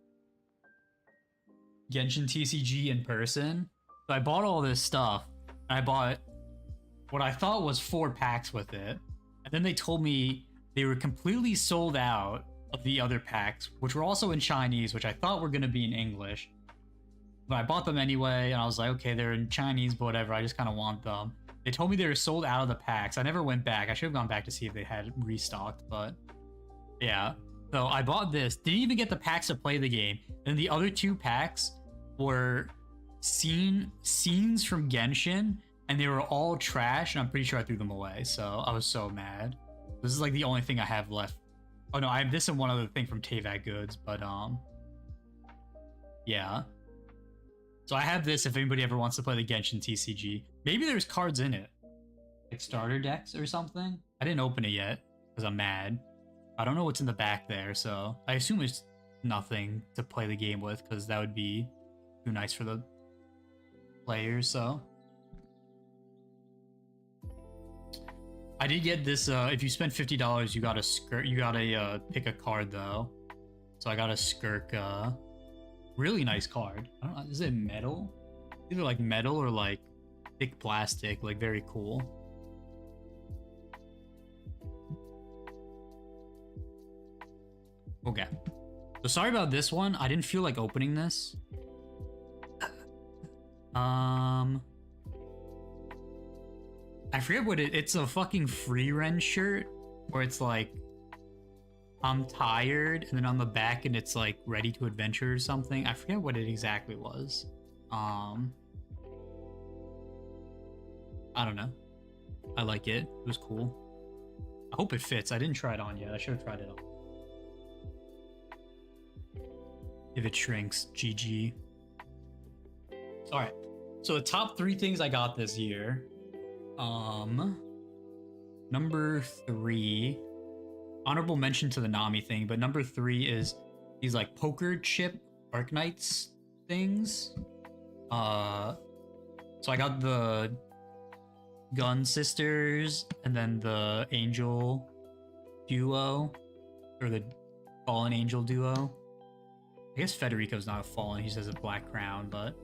Genshin TCG in person. So I bought all this stuff. And I bought what I thought was 4 packs with it. And then they told me they were completely sold out of the other packs, which were also in Chinese, which I thought were going to be in English. But I bought them anyway, and I was like, okay, they're in Chinese, but whatever, I just kind of want them. They told me they were sold out of the packs. I never went back. I should have gone back to see if they had restocked, but yeah. So I bought this. Didn't even get the packs to play the game. And the other 2 packs were scenes from Genshin, and they were all trash, and I'm pretty sure I threw them away. So I was so mad. This is like the only thing I have left. Oh no, I have this and one other thing from Tavac Goods, but yeah. So I have this if anybody ever wants to play the Genshin TCG. Maybe there's cards in it. Like starter decks or something. I didn't open it yet because I'm mad. I don't know what's in the back there, so I assume it's nothing to play the game with because that would be too nice for the players, so. I did get this, if you spend $50, you got a skirt, you gotta pick a card though. So I got a Skirk, really nice card. I don't know, is it metal? Either like metal or like thick plastic, like very cool. Okay. So sorry about this one. I didn't feel like opening this. I forget what it's a fucking free rent shirt where it's like I'm tired and then on the back and it's like ready to adventure or something. I forget what it exactly was. I don't know. I like it. It was cool. I hope it fits. I didn't try it on yet. I should have tried it on. If it shrinks, GG. Alright. So the top 3 things I got this year. Number 3, honorable mention to the Nami thing, but number 3 is these like poker chip Arknights things. So I got the Gun Sisters and then the Angel duo, or the Fallen Angel duo. I guess Federico's not a Fallen, he just has a black crown, but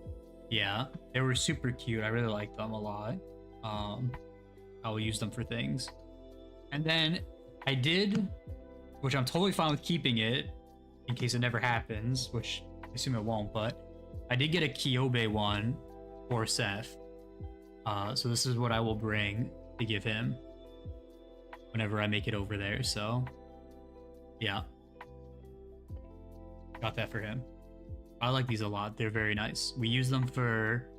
yeah, they were super cute. I really liked them a lot. I will use them for things. And then I did, which I'm totally fine with keeping it in case it never happens, which I assume it won't, but I did get a Kyobe one for Seth. So this is what I will bring to give him whenever I make it over there. So yeah, got that for him. I like these a lot. They're very nice. We use them for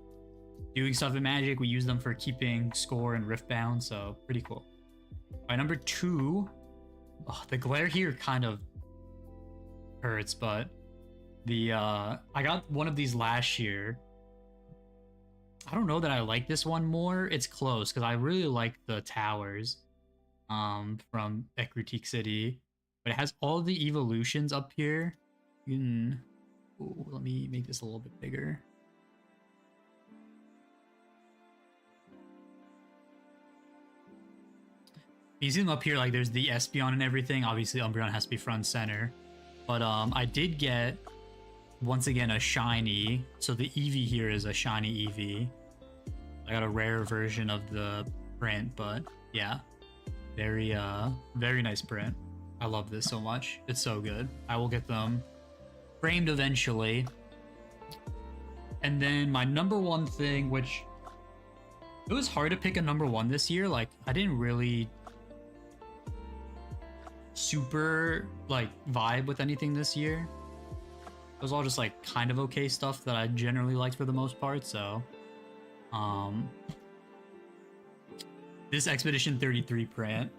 doing stuff in Magic. We use them for keeping score and Riftbound, so pretty cool. Alright, number 2. Oh, the glare here kind of hurts, but the I got one of these last year. I don't know that I like this one more. It's close because I really like the towers from Ekritik City, but it has all the evolutions up here. Ooh, let me make this a little bit bigger. You see them up here, like there's the Espeon and everything. Obviously Umbreon has to be front and center. But I did get, once again, a shiny. So the Eevee here is a shiny Eevee. I got a rare version of the print, but yeah. Very, very nice print. I love this so much. It's so good. I will get them framed eventually. And then my number 1 thing, which it was hard to pick a number 1 this year. Like, I didn't really super like vibe with anything this year. It was all just like kind of okay stuff that I generally liked for the most part. So this Expedition 33 print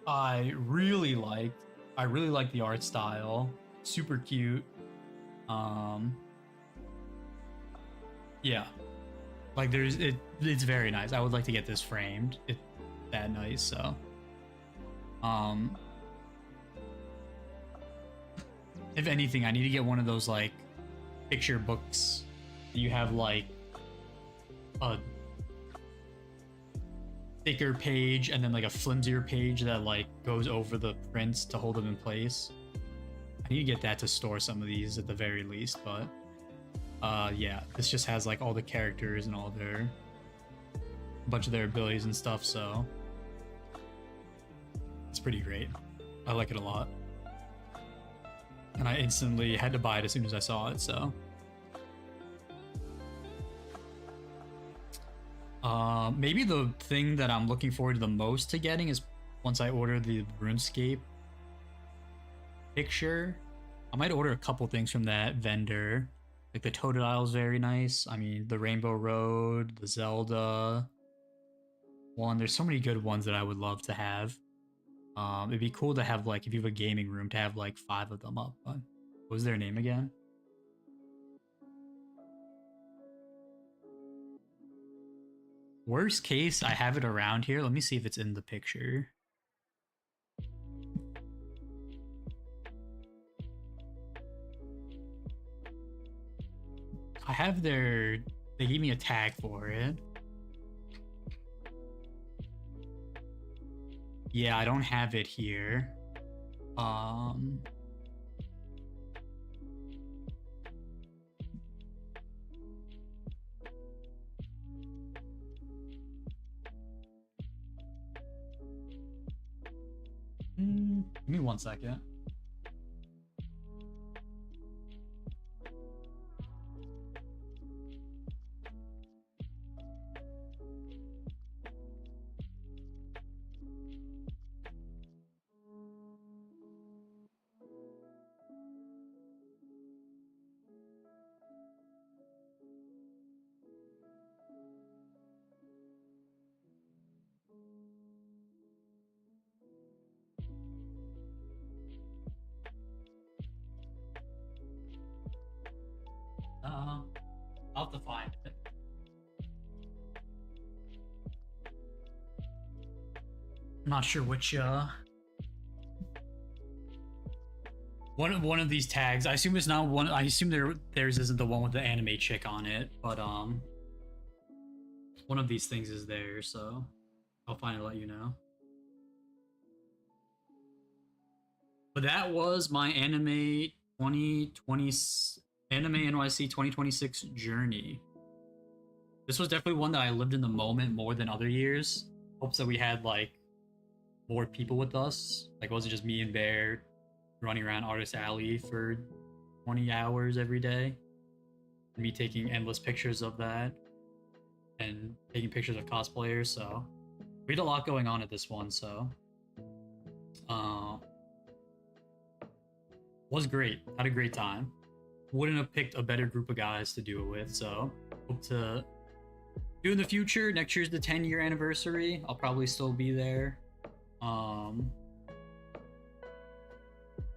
I really liked. I really liked the art style. Super cute. Yeah, like it's very nice. I would like to get this framed. It's that nice. So if anything, I need to get one of those like picture books. You have like a thicker page and then like a flimsier page that like goes over the prints to hold them in place. I need to get that to store some of these at the very least, but yeah, this just has like all the characters and all their bunch of their abilities and stuff, so it's pretty great. I like it a lot. And I instantly had to buy it as soon as I saw it, so. Maybe the thing that I'm looking forward to the most to getting is once I order the RuneScape picture. I might order a couple things from that vendor. Like the Totodile is very nice. I mean, the Rainbow Road, the Zelda one. There's so many good ones that I would love to have. It'd be cool to have, like, if you have a gaming room, to have like 5 of them up. But what was their name again? Worst case, I have it around here. Let me see if it's in the picture. I have their... They gave me a tag for it. Yeah, I don't have it here. Give me 1 second. I'll have to find it. I'm not sure which one of these tags. I assume it's not one. I assume theirs isn't the one with the anime chick on it, but one of these things is there, so I'll find it and let you know. But that was my anime 2020 anime NYC 2026 journey. This was definitely one that I lived in the moment more than other years. Hopes that we had like more people with us. Like, it wasn't just me and Bear running around Artist Alley for 20 hours every day. Me taking endless pictures of that and taking pictures of cosplayers. So we had a lot going on at this one. So was great. Had a great time. Wouldn't have picked a better group of guys to do it with. So hope to do in the future. Next year's the 10-year anniversary. I'll probably still be there.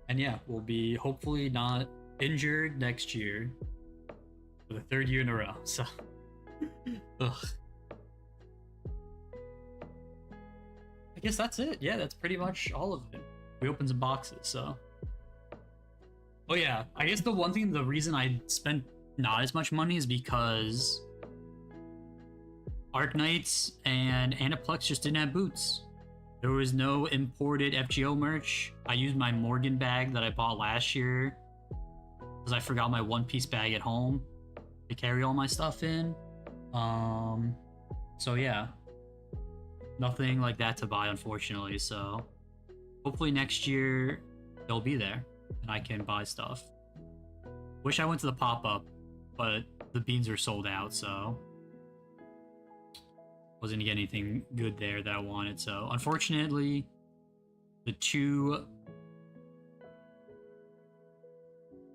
And yeah, we'll be hopefully not injured next year for the 3rd year in a row. So, ugh. I guess that's it. Yeah, that's pretty much all of it. We opened some boxes, so. Oh yeah, I guess the reason I spent not as much money is because Arknights and Aniplex just didn't have boots. There was no imported FGO merch. I used my Morgan bag that I bought last year because I forgot my one-piece bag at home to carry all my stuff in. So yeah, nothing like that to buy, unfortunately. So hopefully next year they'll be there and I can buy stuff. Wish I went to the pop-up, but the beans are sold out, so wasn't gonna get anything good there that I wanted. So unfortunately, the 2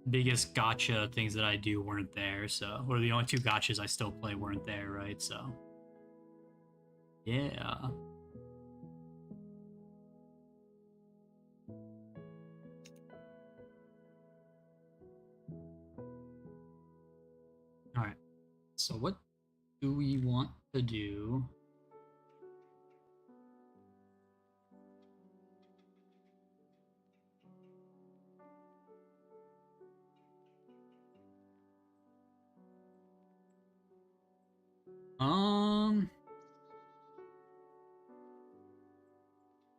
biggest gacha things that I do weren't there. So, or the only 2 gachas I still play weren't there, right? So yeah. All right. So what do we want to do?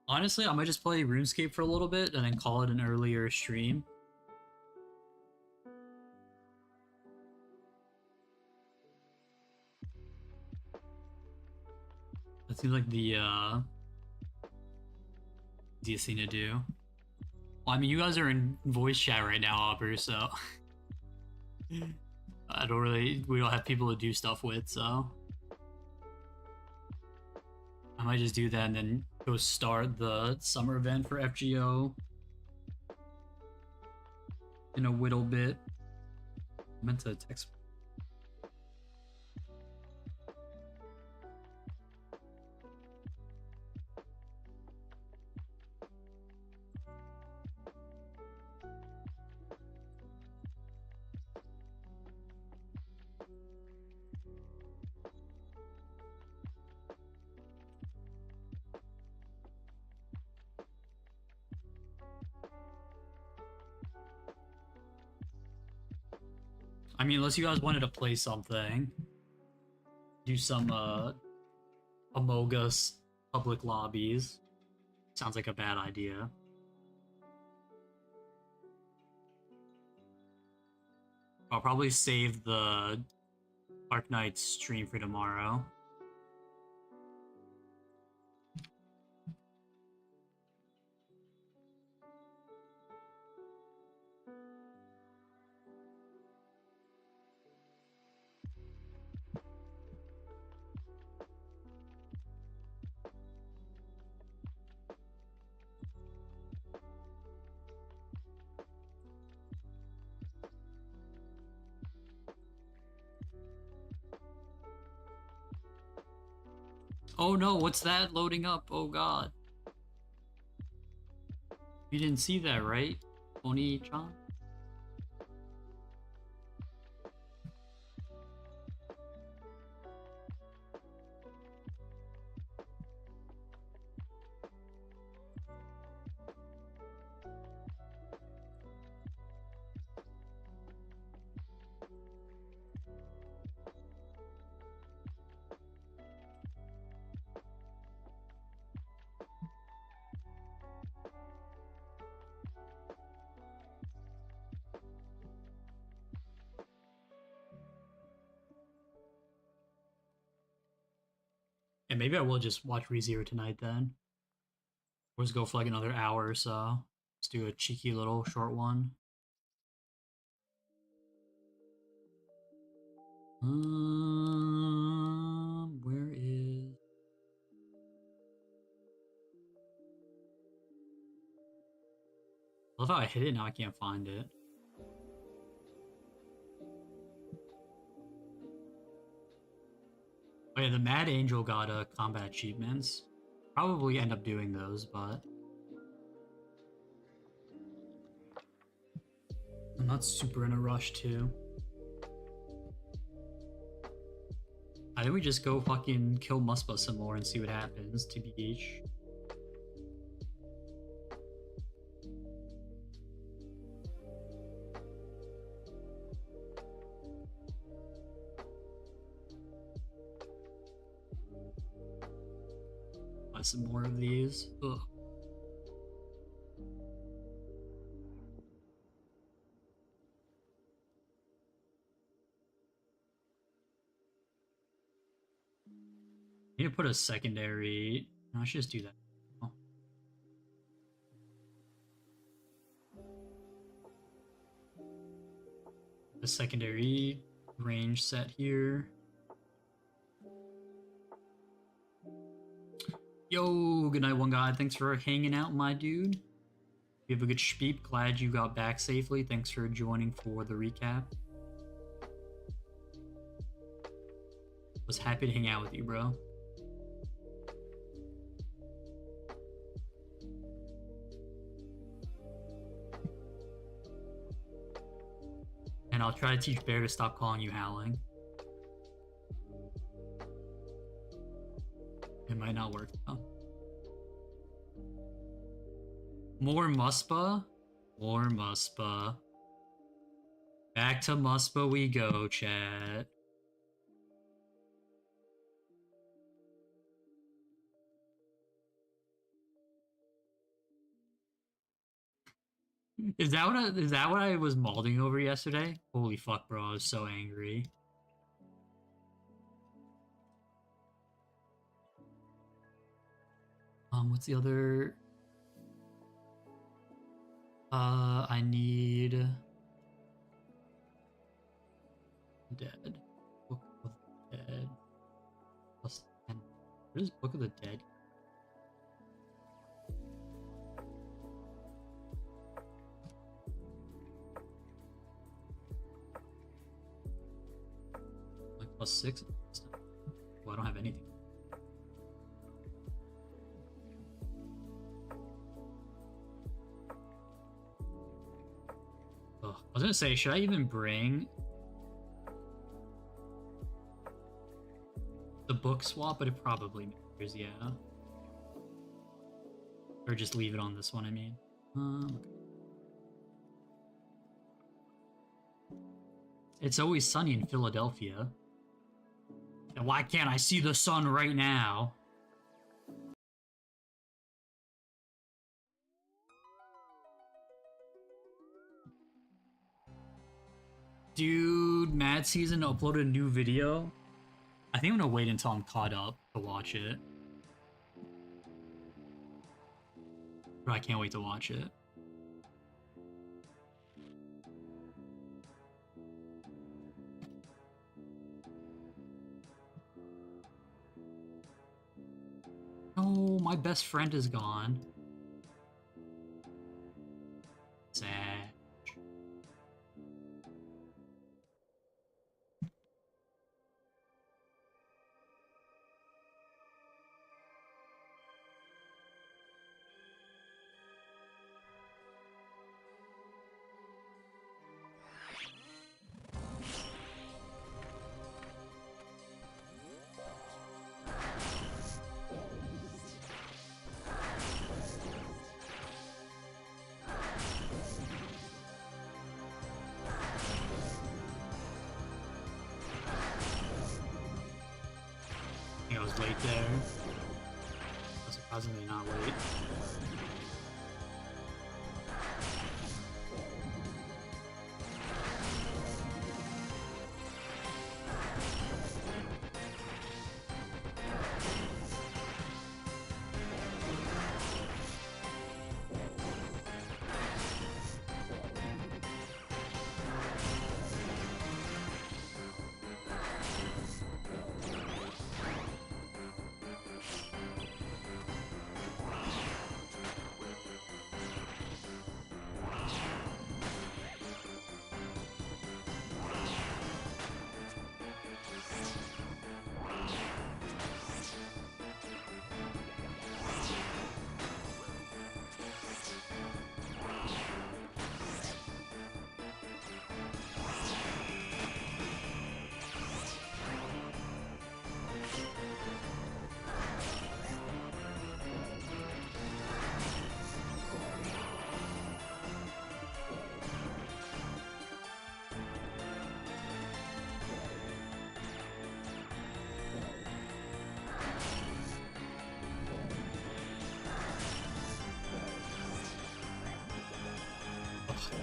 Honestly, I might just play RuneScape for a little bit and then call it an earlier stream. That seems like the easiest thing to do. Well, I mean, you guys are in voice chat right now, Opper, so we don't have people to do stuff with, so I might just do that and then go start the summer event for FGO in a little bit. I meant to text. I mean, unless you guys wanted to play something, do some Among Us public lobbies. Sounds like a bad idea. I'll probably save the Dark Knight stream for tomorrow. Oh no, what's that loading up? Oh god. You didn't see that, right? Oni-chan? And maybe I will just watch ReZero tonight then. Or just go for like another hour or so. Let's do a cheeky little short one. Where is... I love how I hit it, now I can't find it. Oh yeah, the Mad Angel got combat achievements. Probably end up doing those, but I'm not super in a rush to. I think we just go fucking kill Muspa some more and see what happens, TBH. Buy some more of these. Ugh. Need to put a secondary. No, I should just do that. Oh. The secondary range set here. Yo, good night, one guy. Thanks for hanging out, my dude. You have a good speep. Glad you got back safely. Thanks for joining for the recap. Was happy to hang out with you, bro. And I'll try to teach Bear to stop calling you Howling. It might not work though. More Muspa? More Muspa. Back to Muspa we go, chat. Is that what I was malding over yesterday? Holy fuck, bro, I was so angry. What's the other? I need Dead. Book of the Dead. Plus 10. What is Book of the Dead? Like plus 6? Oh, I don't have anything. Ugh. I was gonna say, should I even bring the book swap? But it probably matters, yeah. Or just leave it on this one, I mean. Okay. It's always sunny in Philadelphia. And why can't I see the sun right now? Dude, Mad Season uploaded a new video. I think I'm gonna wait until I'm caught up to watch it. But I can't wait to watch it. No, my best friend is gone. Sad. I was late there. I was surprisingly not late.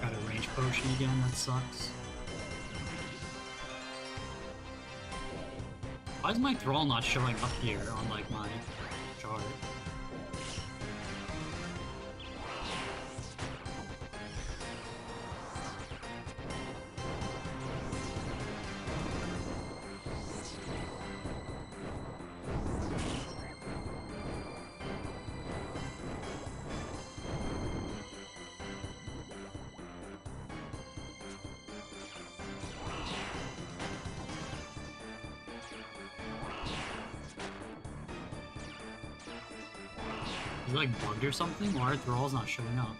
Got a range potion again, that sucks. Why is my thrall not showing up here on like my chart? Is it like bugged or something? Why are thralls not showing up?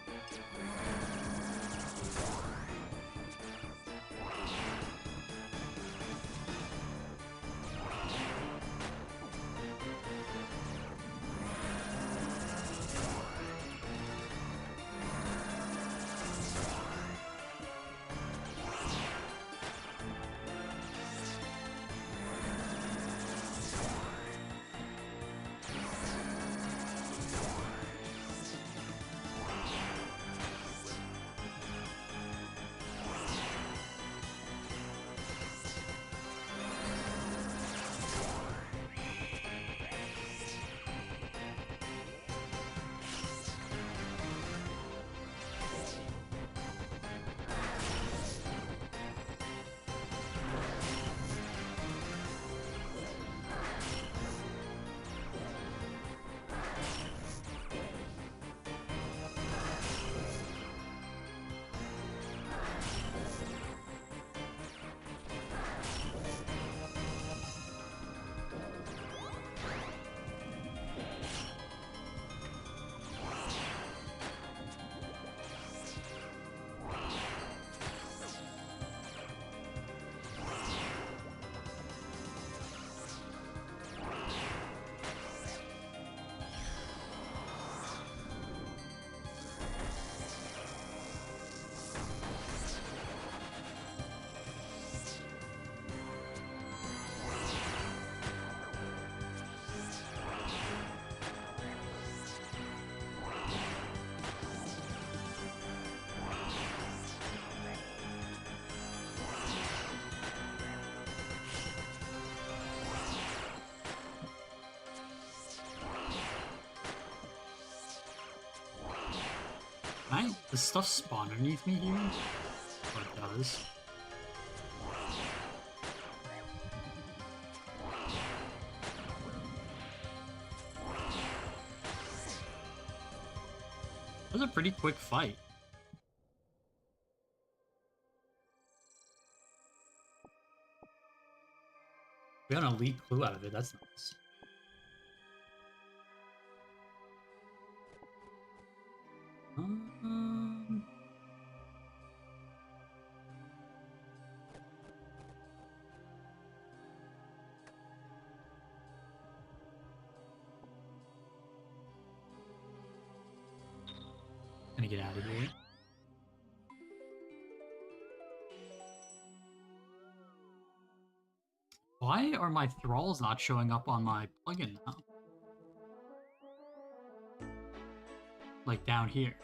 Does stuff spawn underneath me here? Oh, it does. That was a pretty quick fight. We got an elite clue out of it, that's nice. Gonna get out of here. Why are my thralls not showing up on my plugin now? Like down here.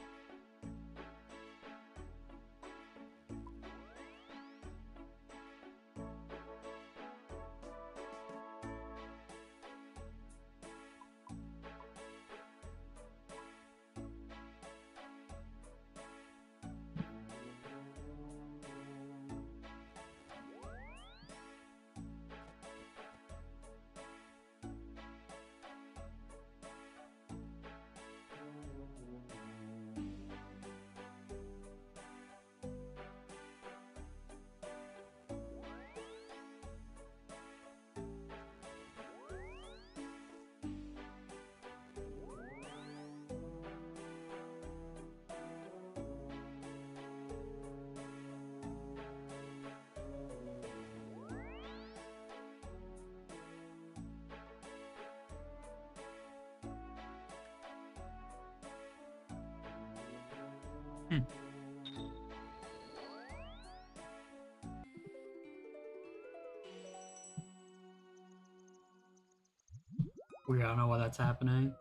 Weird, I don't know why that's happening.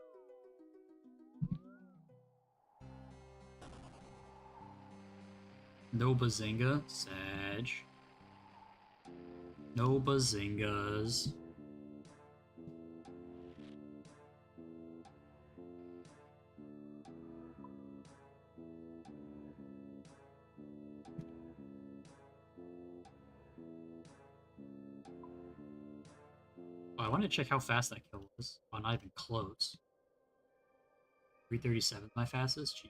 No Bazinga, Sag. No Bazingas. Oh, I want to check how fast that kill was. Oh, not even close. 337, my fastest? Gee.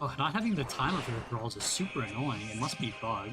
Oh, not having the timer for the thralls is super annoying. It must be bugged.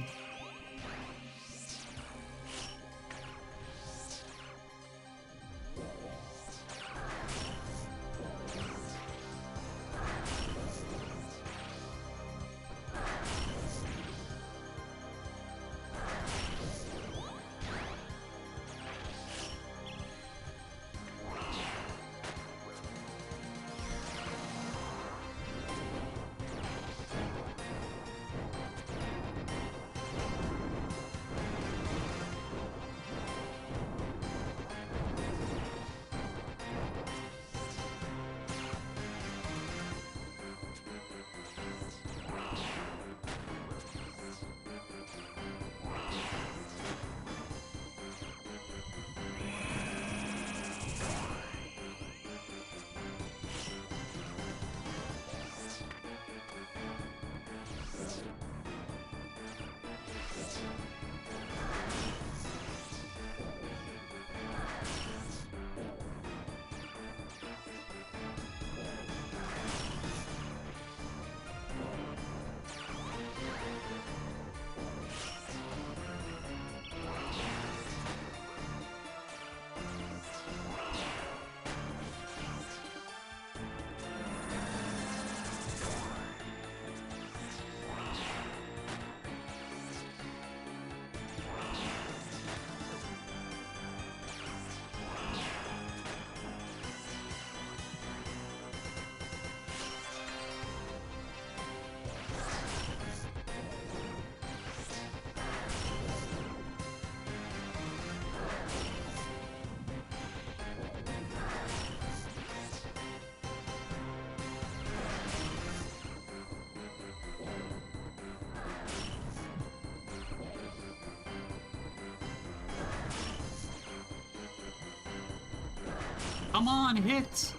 Come on, hit!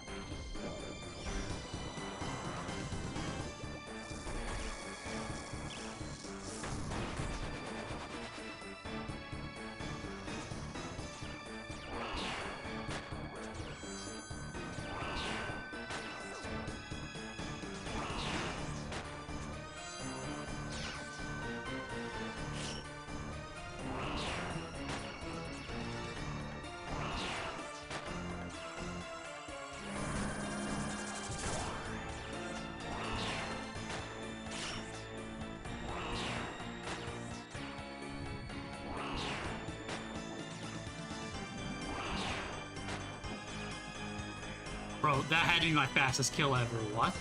Bro, that had to be my fastest kill ever. What?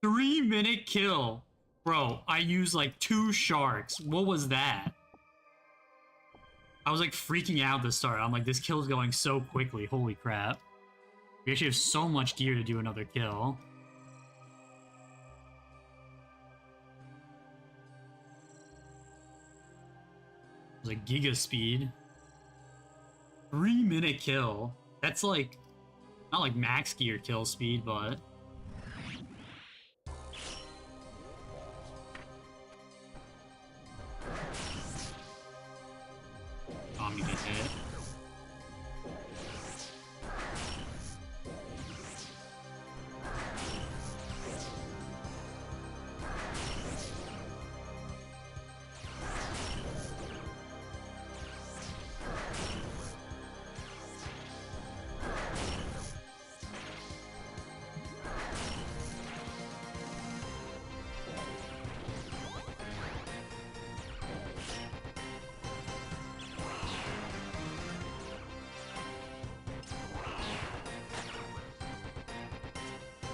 3-minute kill. Bro, I used like 2 sharks. What was that? I was like freaking out at the start. I'm like, this kill is going so quickly. Holy crap. We actually have so much gear to do another kill. It was like giga speed. 3-minute kill. That's like... not like max gear kill speed, but... oh, I'm gonna get hit.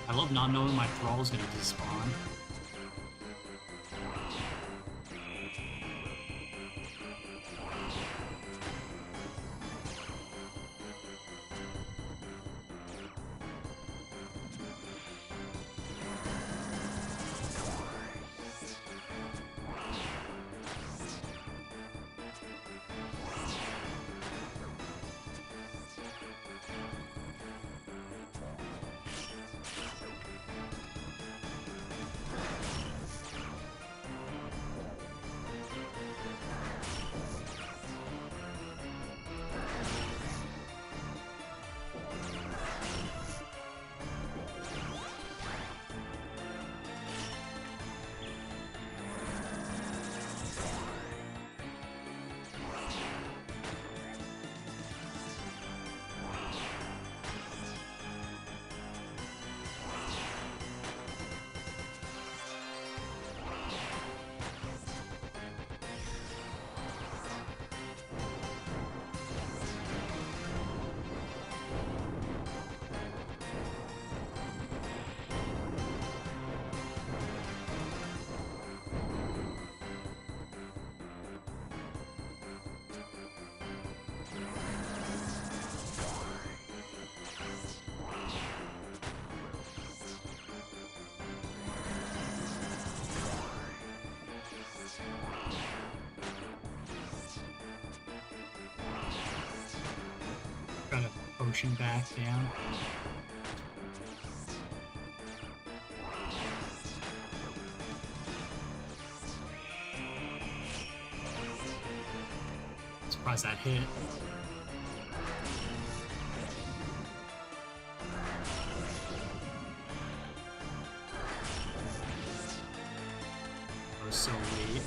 I love not knowing my thrall is gonna despawn. Got a potion back down. Surprised that hit. I was so late.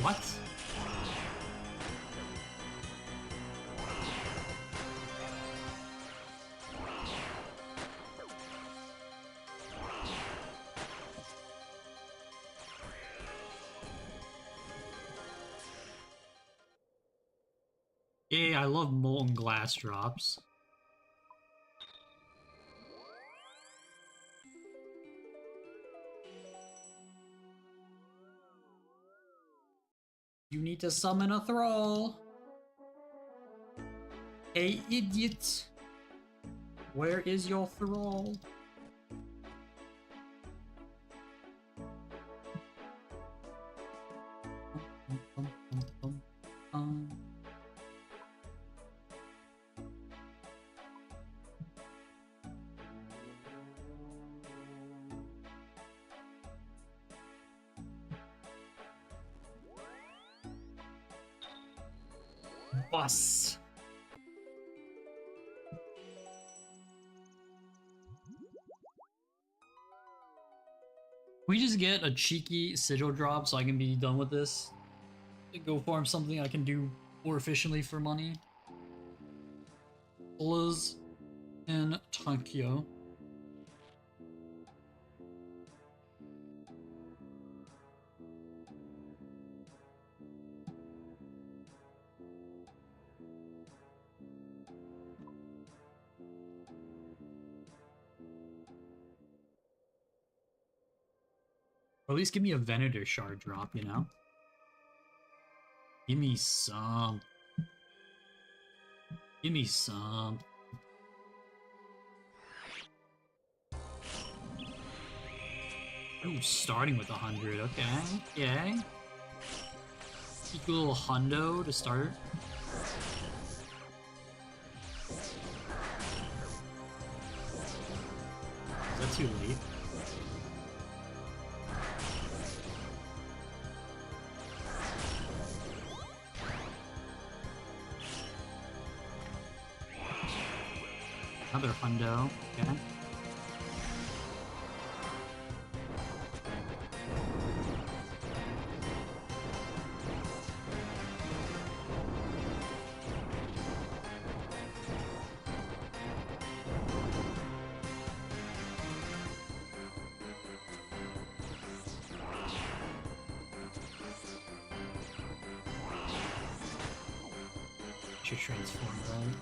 What? Yeah, I love molten glass drops. You need to summon a thrall. Hey, idiot. Where is your thrall? Bus. We just get a cheeky sigil drop so I can be done with this. Go farm something I can do more efficiently for money. Liz in Tokyo. Or at least give me a Venator shard drop, you know? Give me some. Give me some. Ooh, starting with 100. Okay, okay. Take a little hundo to start. Is that too late? Another hundo. Okay. Should transform, right?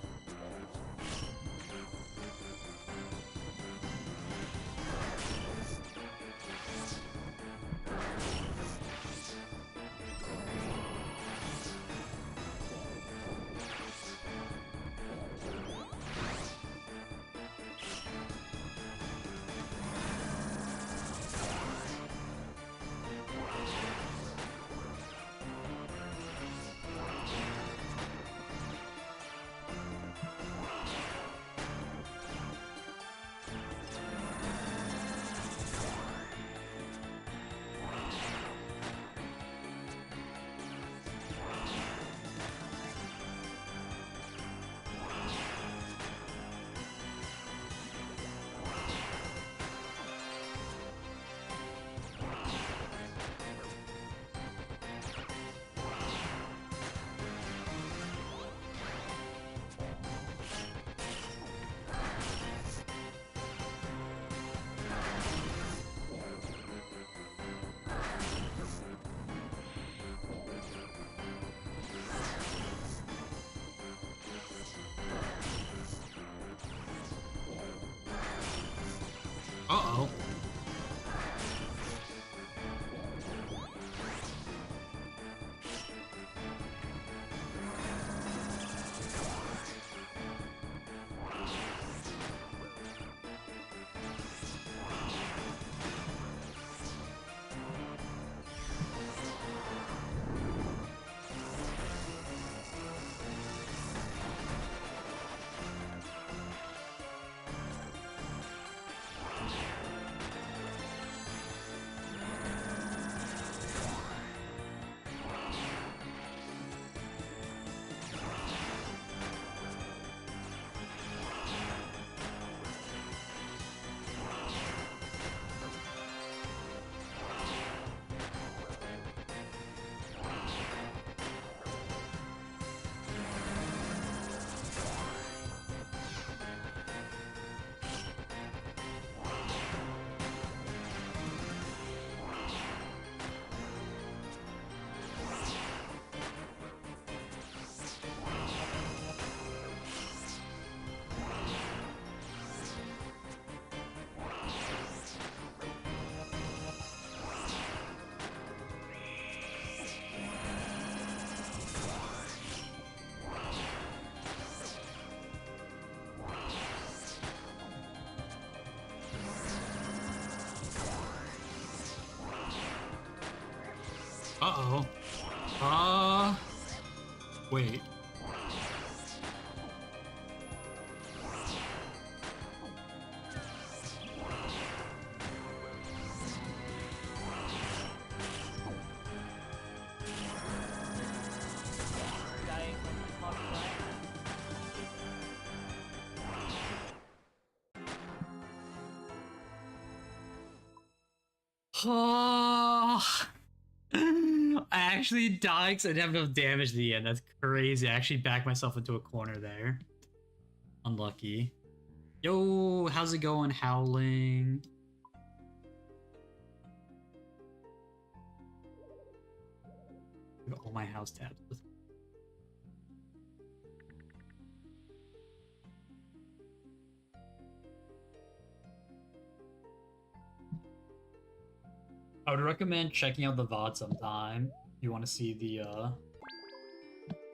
Uh-oh. Wait. Dying from the top right. Oh, I actually died because I didn't have enough damage at the end. That's crazy. I actually backed myself into a corner there. Unlucky. Yo, how's it going, Howling? I got all my house tabs. I would recommend checking out the VOD sometime if you want to see the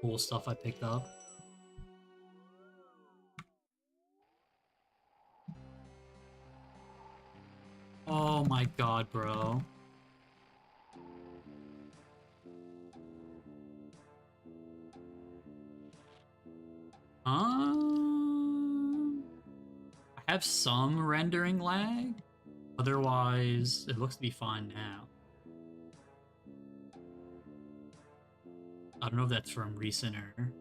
cool stuff I picked up. Oh my god, bro. I have some rendering lag. Otherwise, it looks to be fine now. I don't know if that's from recent or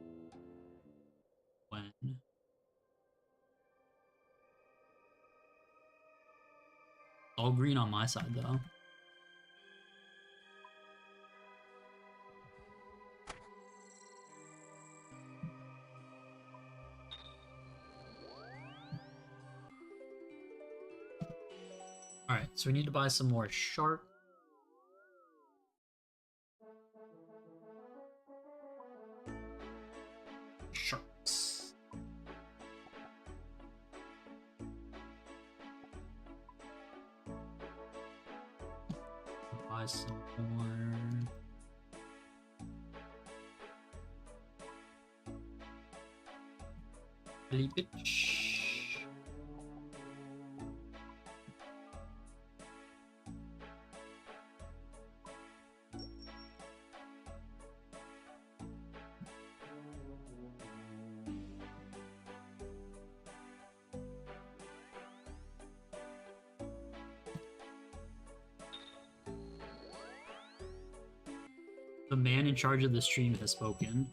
when. All green on my side, though. Alright, so we need to buy some more shark. Sharks. Buy some more. Billy bitch. The man in charge of the stream has spoken.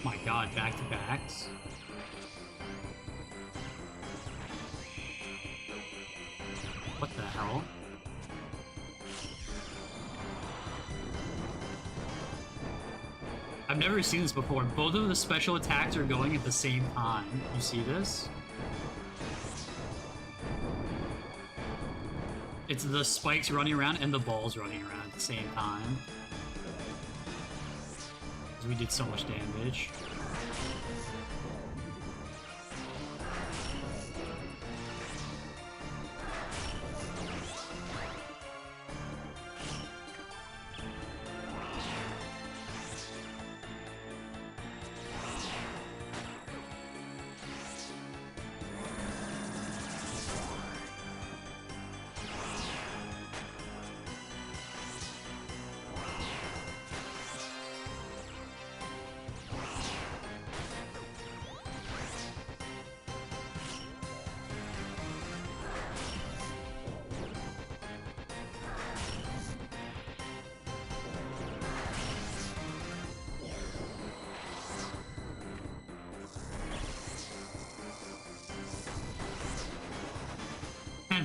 My god, back to backs. What the hell? I've never seen this before. Both of the special attacks are going at the same time. You see this? It's the spikes running around and the balls running around at the same time. We did so much damage.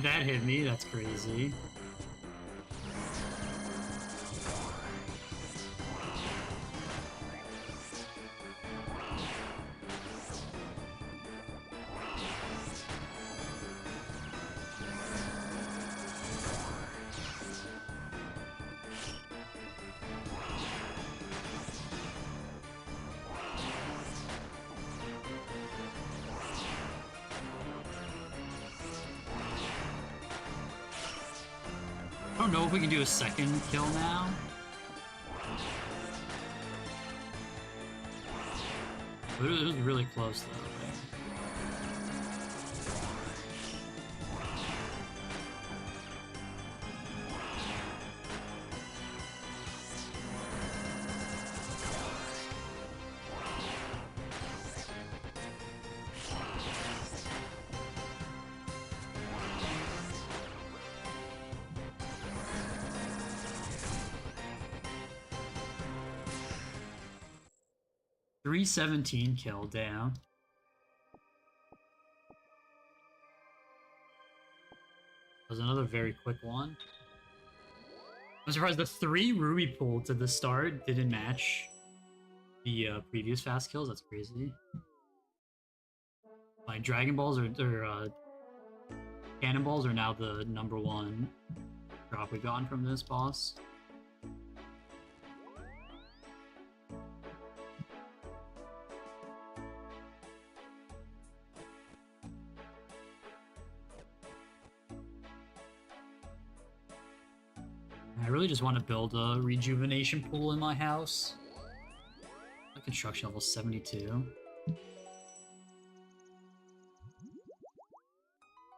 That hit me, that's crazy. I don't know if we can do a second kill now. But it was really close though. .317 kill down. That was another very quick one. I'm surprised the 3 Ruby pull to the start didn't match the previous fast kills. That's crazy. My Dragon Balls or Cannonballs are now the #1 drop we've gotten from this boss. I really just want to build a rejuvenation pool in my house. My construction level 72.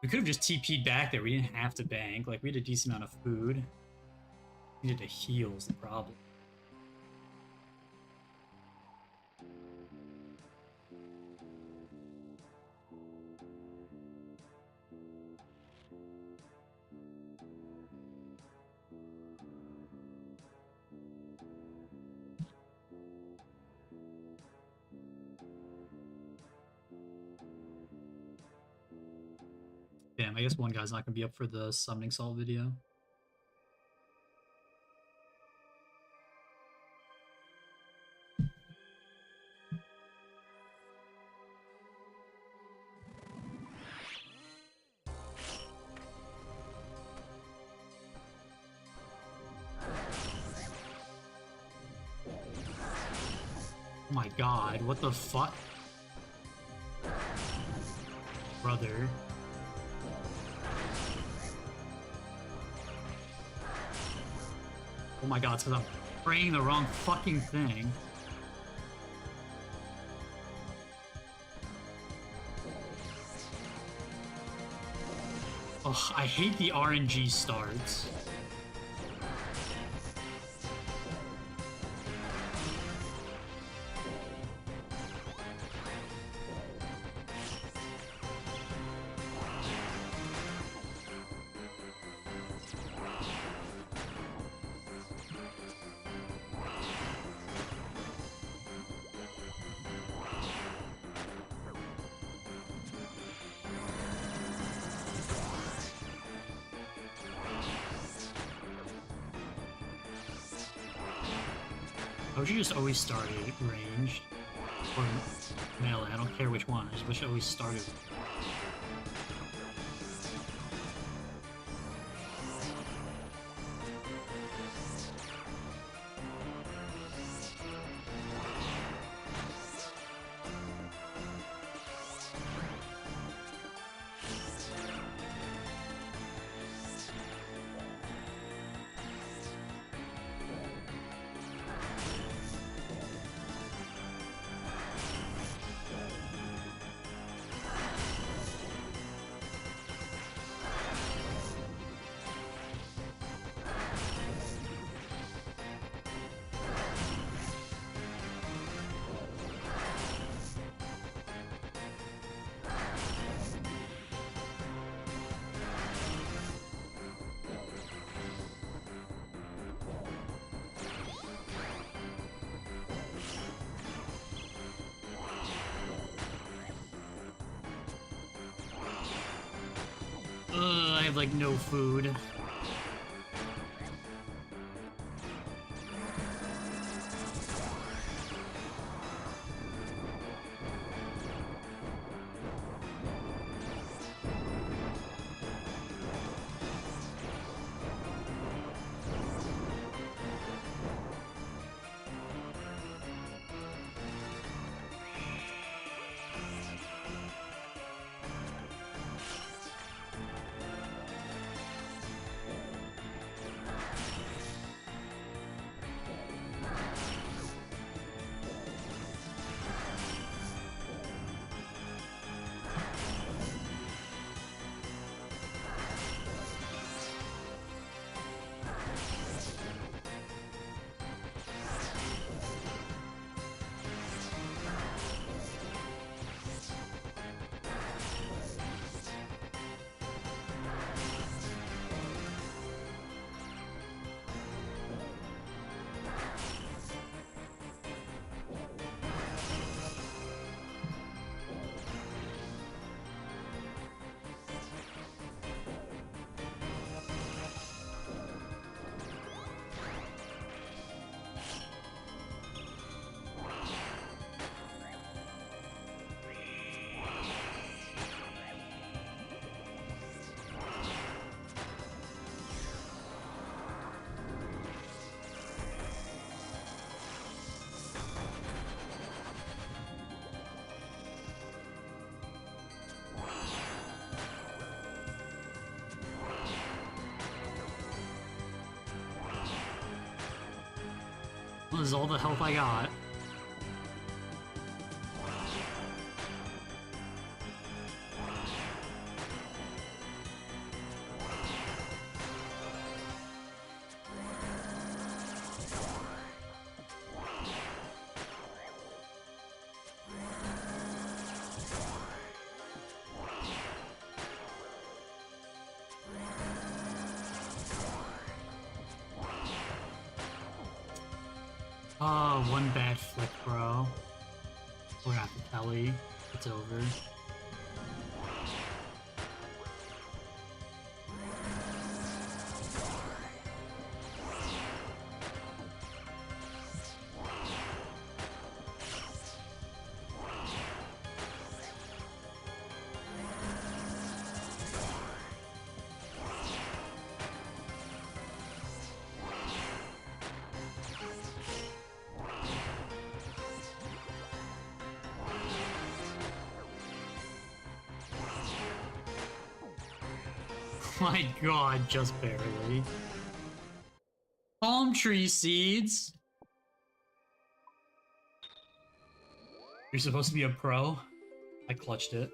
We could have just TP'd back there. We didn't have to bank. Like, we had a decent amount of food. We needed to heal is the problem. Damn, I guess one guy's not gonna be up for the summoning salt video. Oh my god, what the fuck? Brother. Oh my god, it's because I'm praying the wrong fucking thing. Ugh, I hate the RNG starts. I wish you just always started ranged or melee. I don't care which one. I just wish I always started. I have like no food. This is all the health I got. Oh, one bad flick, bro. We're gonna have to Kelly. It's over. My god, just barely. Palm tree seeds? You're supposed to be a pro? I clutched it.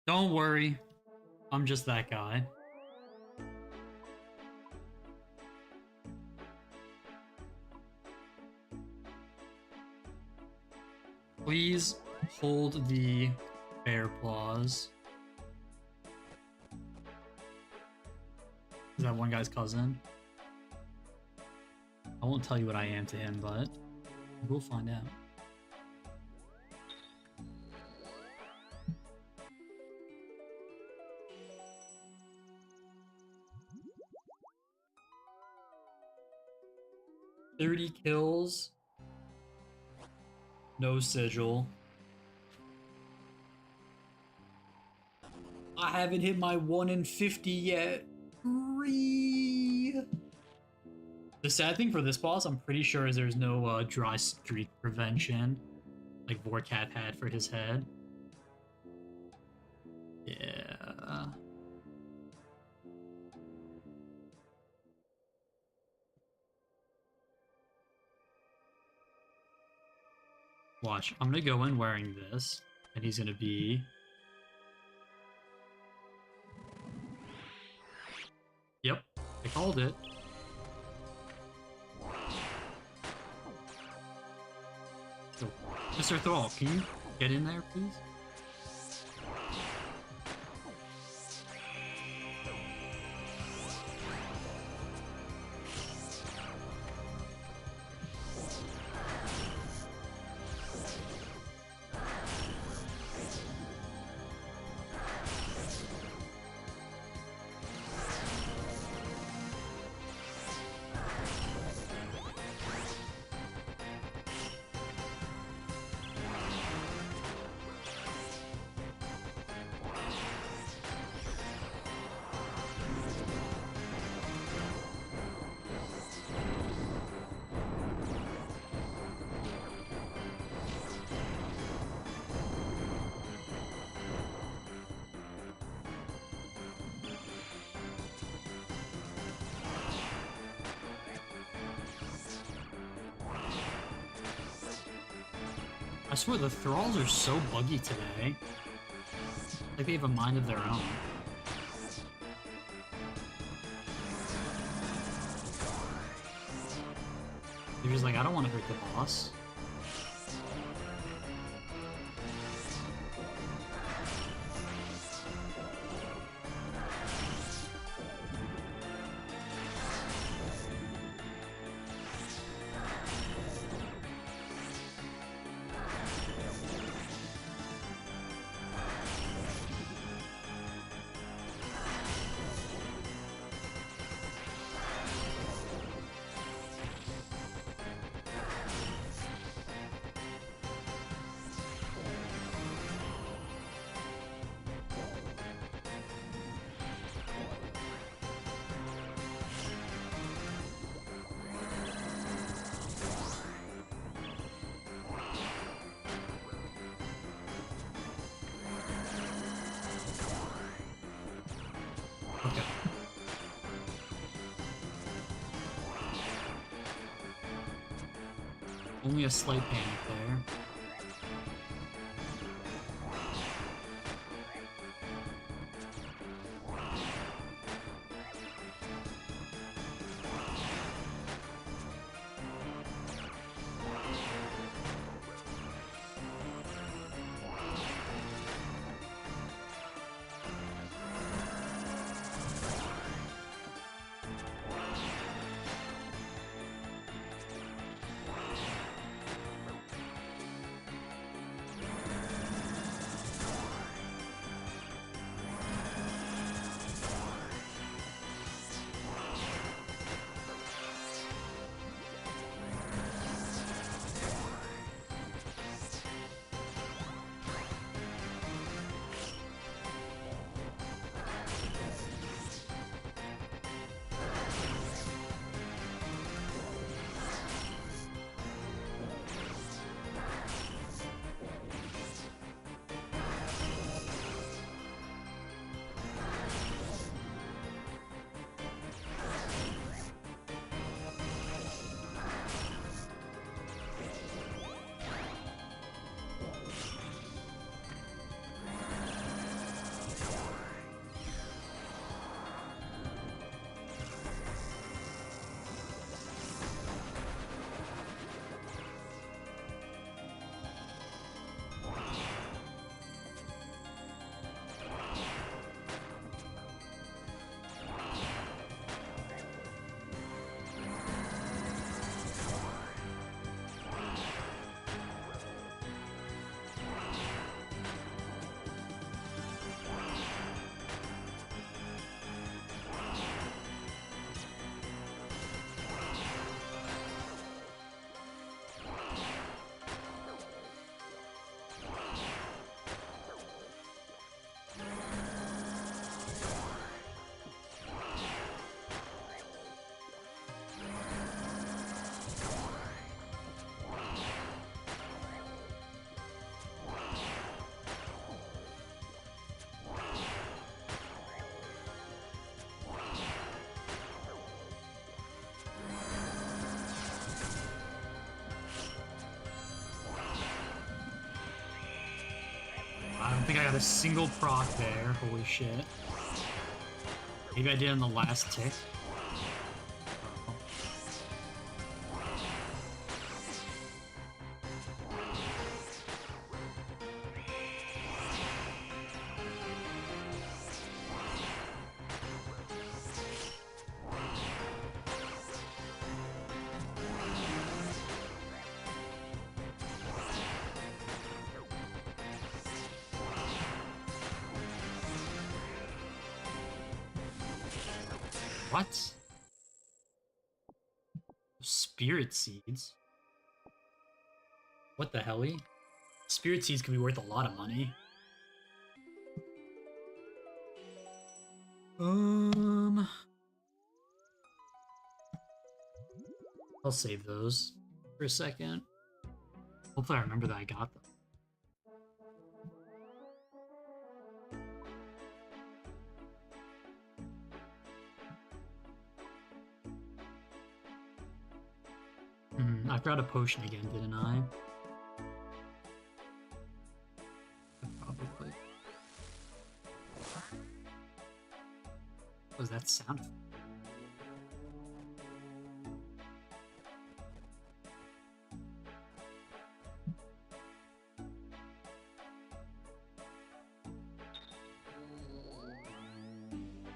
Don't worry. I'm just that guy. Please hold the bear claws. Is that one guy's cousin? I won't tell you what I am to him, but we'll find out. $30 kills. No sigil. I haven't hit my 1 in 50 yet. The sad thing for this boss, I'm pretty sure, is there's no dry streak prevention, like Vorkat had for his head. Yeah. Watch, I'm gonna go in wearing this, and he's gonna be... Yep, I called it. So, Mr. Thrall, can you get in there, please? swear the thralls are so buggy today. Like they have a mind of their own. They're just like, I don't want to hurt the boss. Okay. Only a slight panic there. I don't think I got a single proc there. Holy shit. Maybe I did on the last tick. What? Spirit seeds? What the helly? Spirit seeds could be worth a lot of money. I'll save those for a second. Hopefully I remember that I got them. I forgot a potion again, didn't I? What was that sound?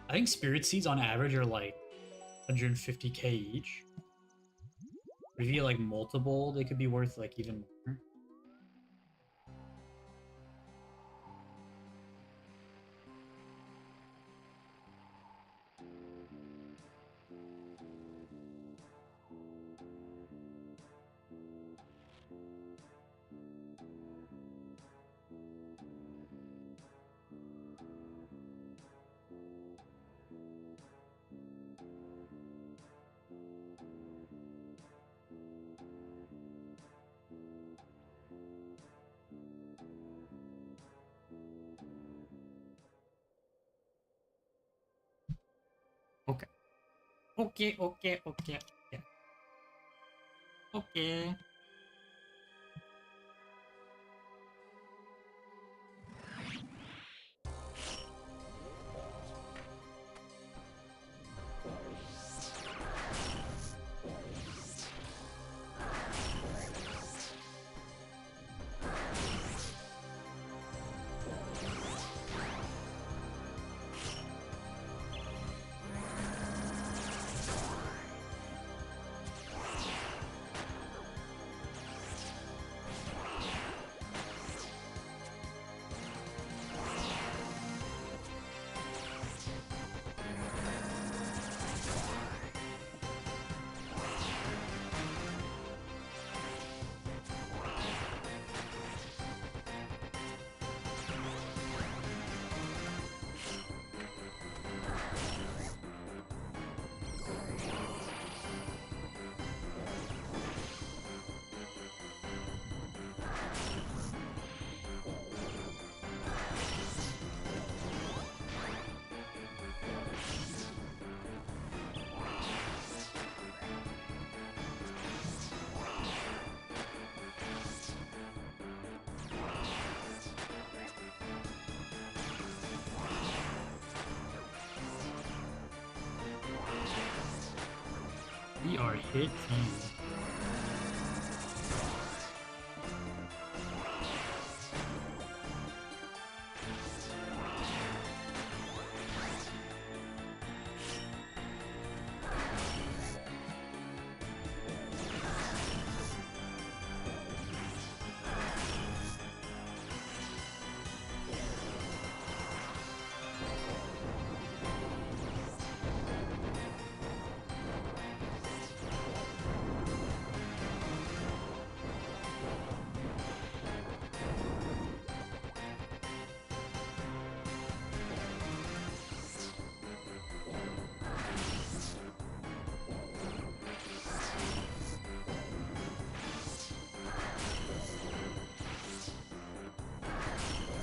I think spirit seeds on average are like 150k each. If you get like multiple, they could be worth like even more. Okay. Okay, okay, okay, okay. Okay. We are hitting.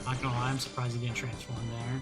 Not gonna lie, I'm surprised he didn't transform there.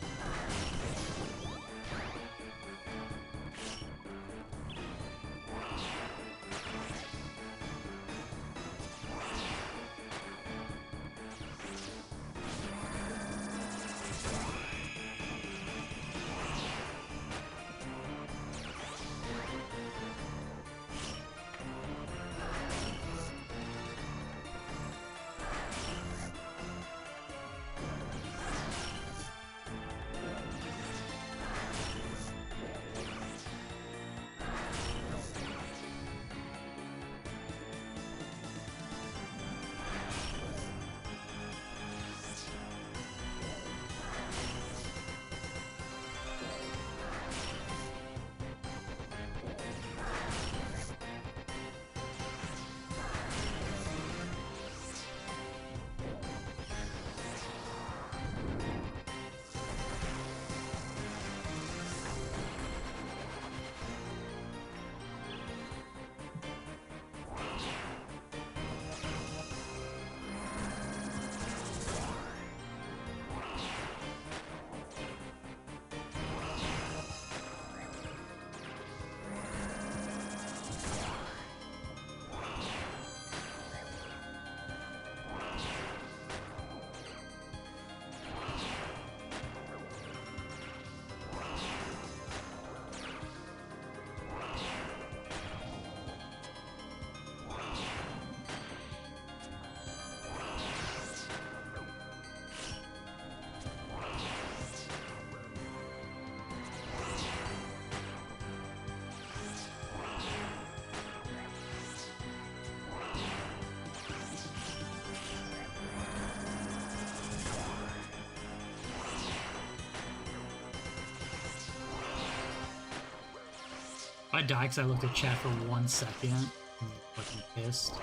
I died because I looked at chat for 1 second. I'm fucking pissed.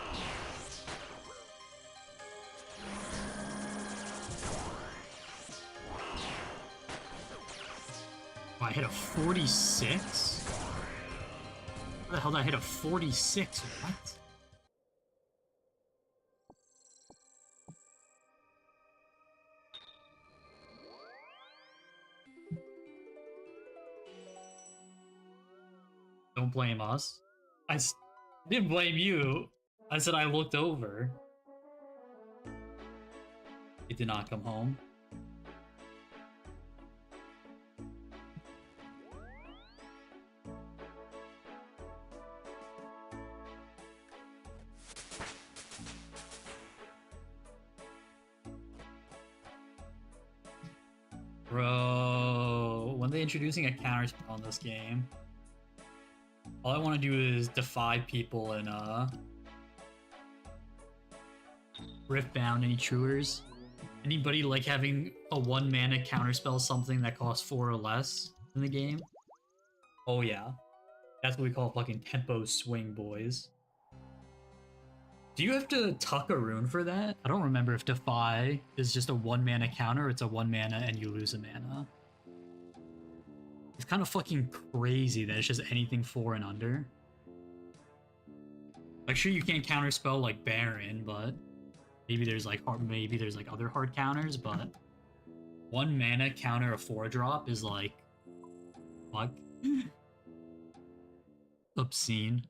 Oh, I hit a 46? Where the hell did I hit a 46? What? Don't blame us. Didn't blame you. I said I looked over. It did not come home. Bro, when they introducing a counterspell in this game, all I want to do is defy people and Riftbound any truers. Anybody like having a 1 mana counterspell something that costs 4 or less in the game? Oh yeah. That's what we call fucking tempo swing, boys. Do you have to tuck a rune for that? I don't remember if Defy is just a 1 mana counter or it's a 1 mana and you lose a mana. It's kind of fucking crazy that it's just anything 4 and under. Like, sure, you can't counterspell like Baron, but maybe there's like other hard counters, but 1 mana counter a 4-drop is like fuck. Obscene.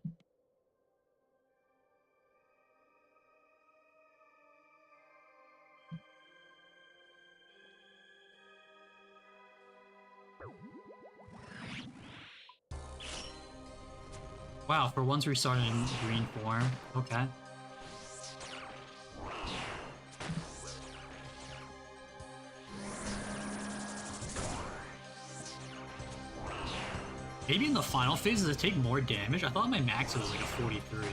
Wow, for once we started in green form. Okay. Maybe in the final phase, does it take more damage? I thought my max was like a 43.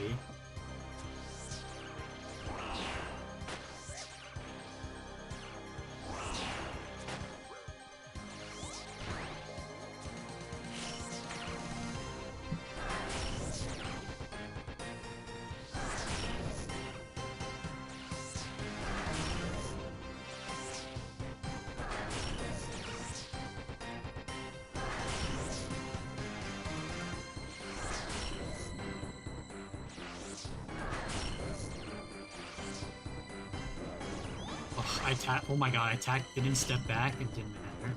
Oh my god, I attacked, didn't step back, it didn't matter.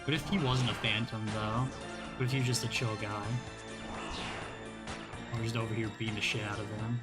What if he wasn't a phantom, though? What if he was just a chill guy? Or just over here beating the shit out of him?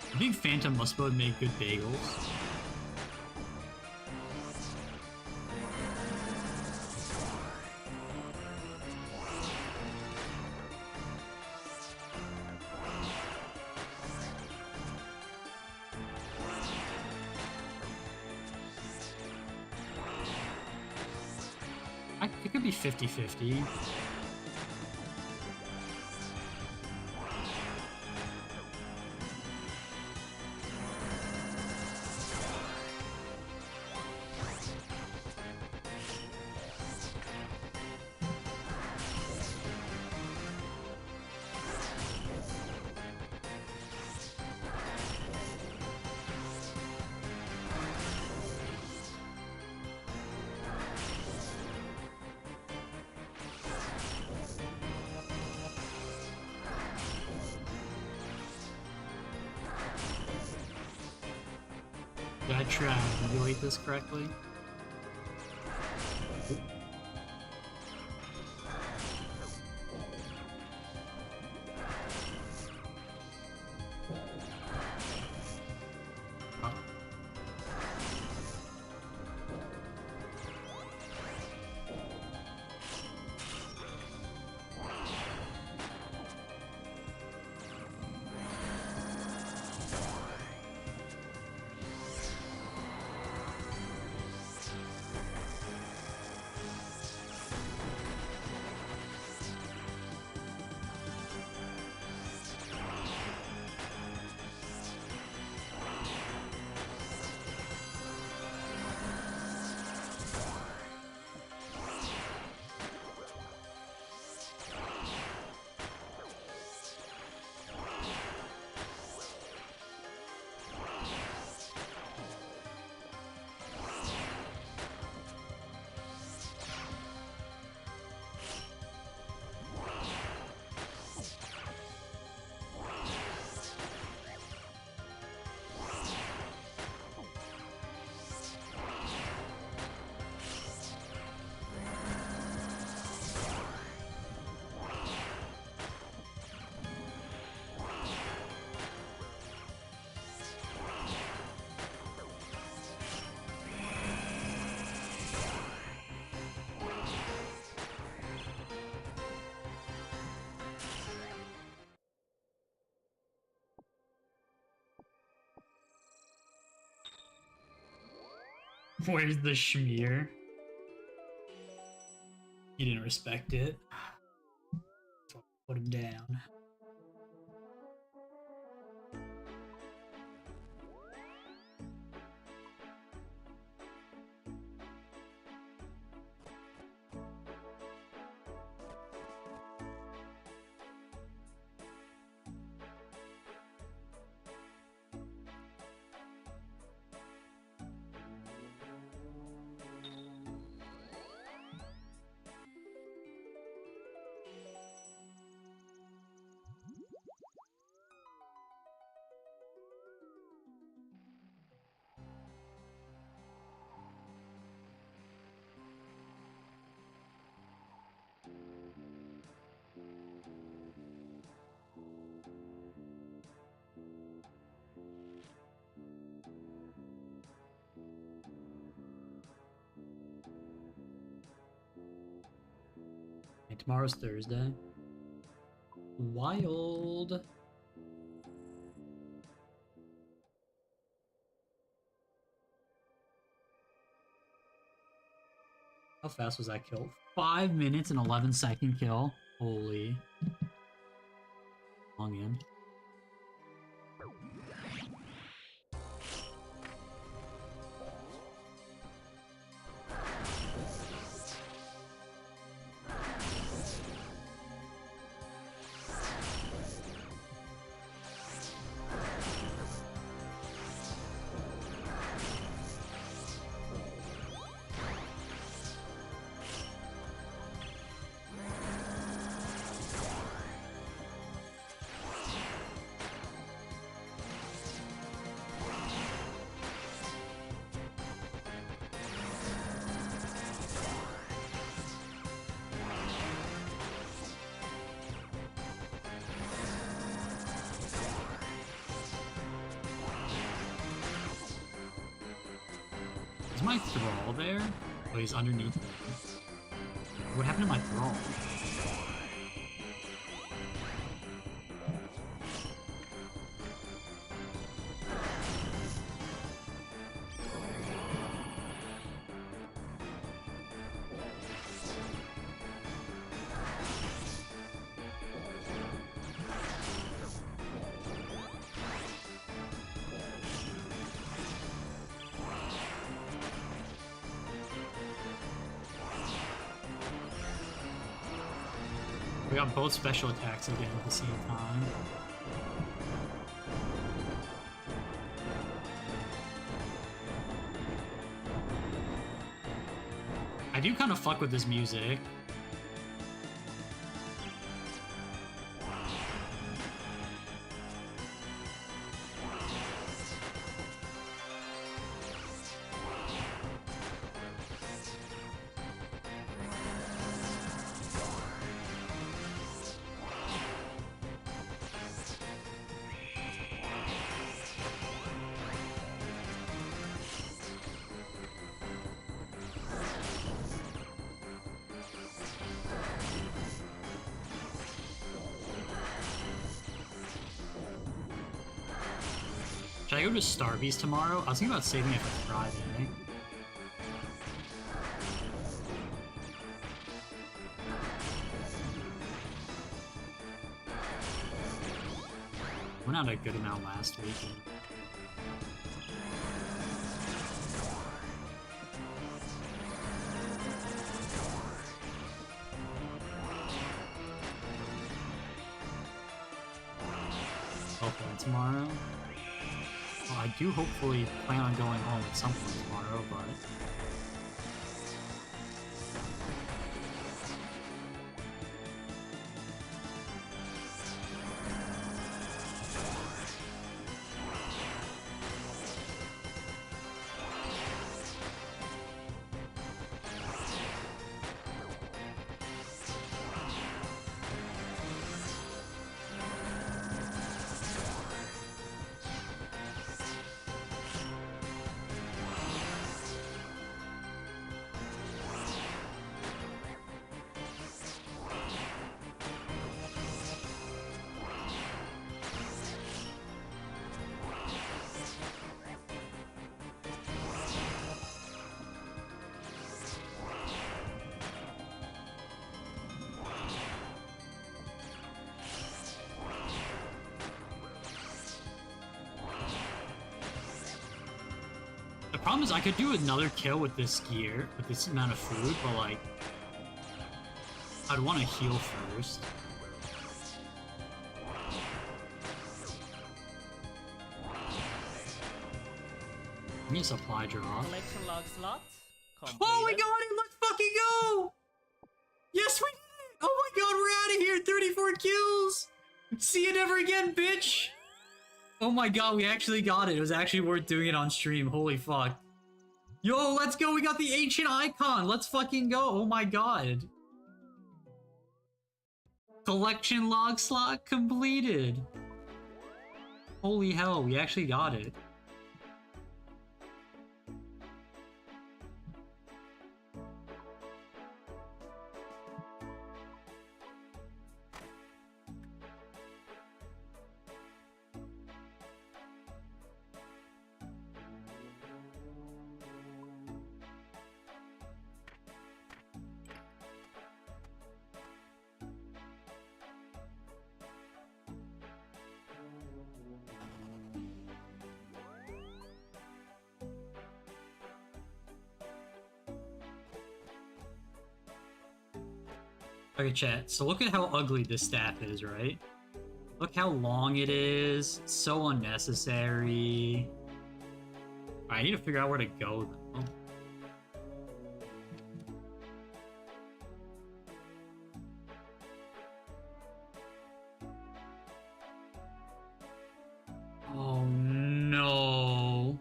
I think Phantom must would make good bagels. It could be 50-50. gotta try and manipulate this correctly. Where's the schmear? He didn't respect it. So I put him down. And tomorrow's Thursday. Wild. How fast was that kill? 5 minutes and 11-second kill. Holy. Long in. Is my thrall there? Oh, he's underneath there. What happened to my thrall? We got both special attacks again at the same time. I do kind of fuck with this music. Should I go to Starbucks tomorrow? I was thinking about saving it for Friday. Went out a good amount last weekend. Hopefully tomorrow. Well, I do hopefully plan on going home at some point tomorrow, but... The problem is I could do another kill with this gear, with this amount of food, but like... I'd want to heal first. I need a supply drop. Collection log slot. Oh, we got it! Let's fucking go! Yes, we did! Oh my god, we're out of here! 34 kills! See you never again, bitch! Oh my god, we actually got it. It was actually worth doing it on stream. Holy fuck. Yo, let's go! We got the ancient icon! Let's fucking go! Oh my god. Collection log slot completed. Holy hell, we actually got it. Okay, chat. So look at how ugly this staff is, right? Look how long it is. It's so unnecessary. I need to figure out where to go, though. Oh, no.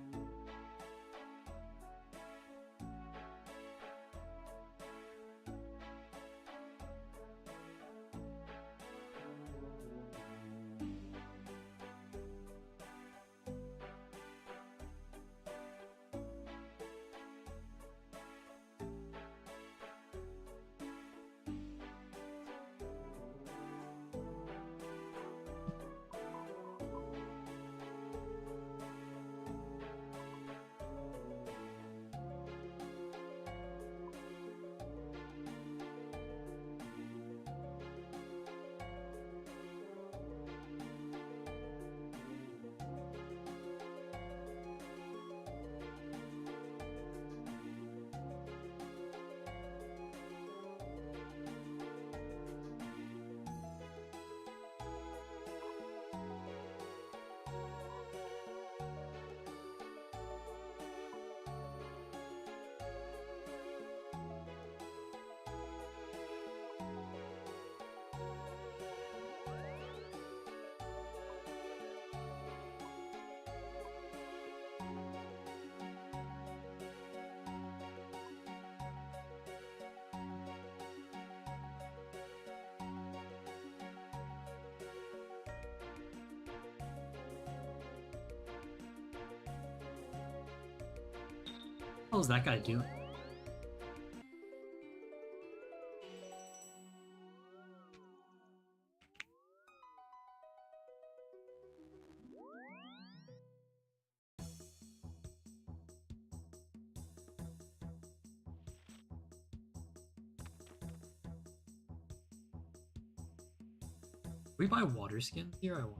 What was that guy doing? we buy water skins here? I want.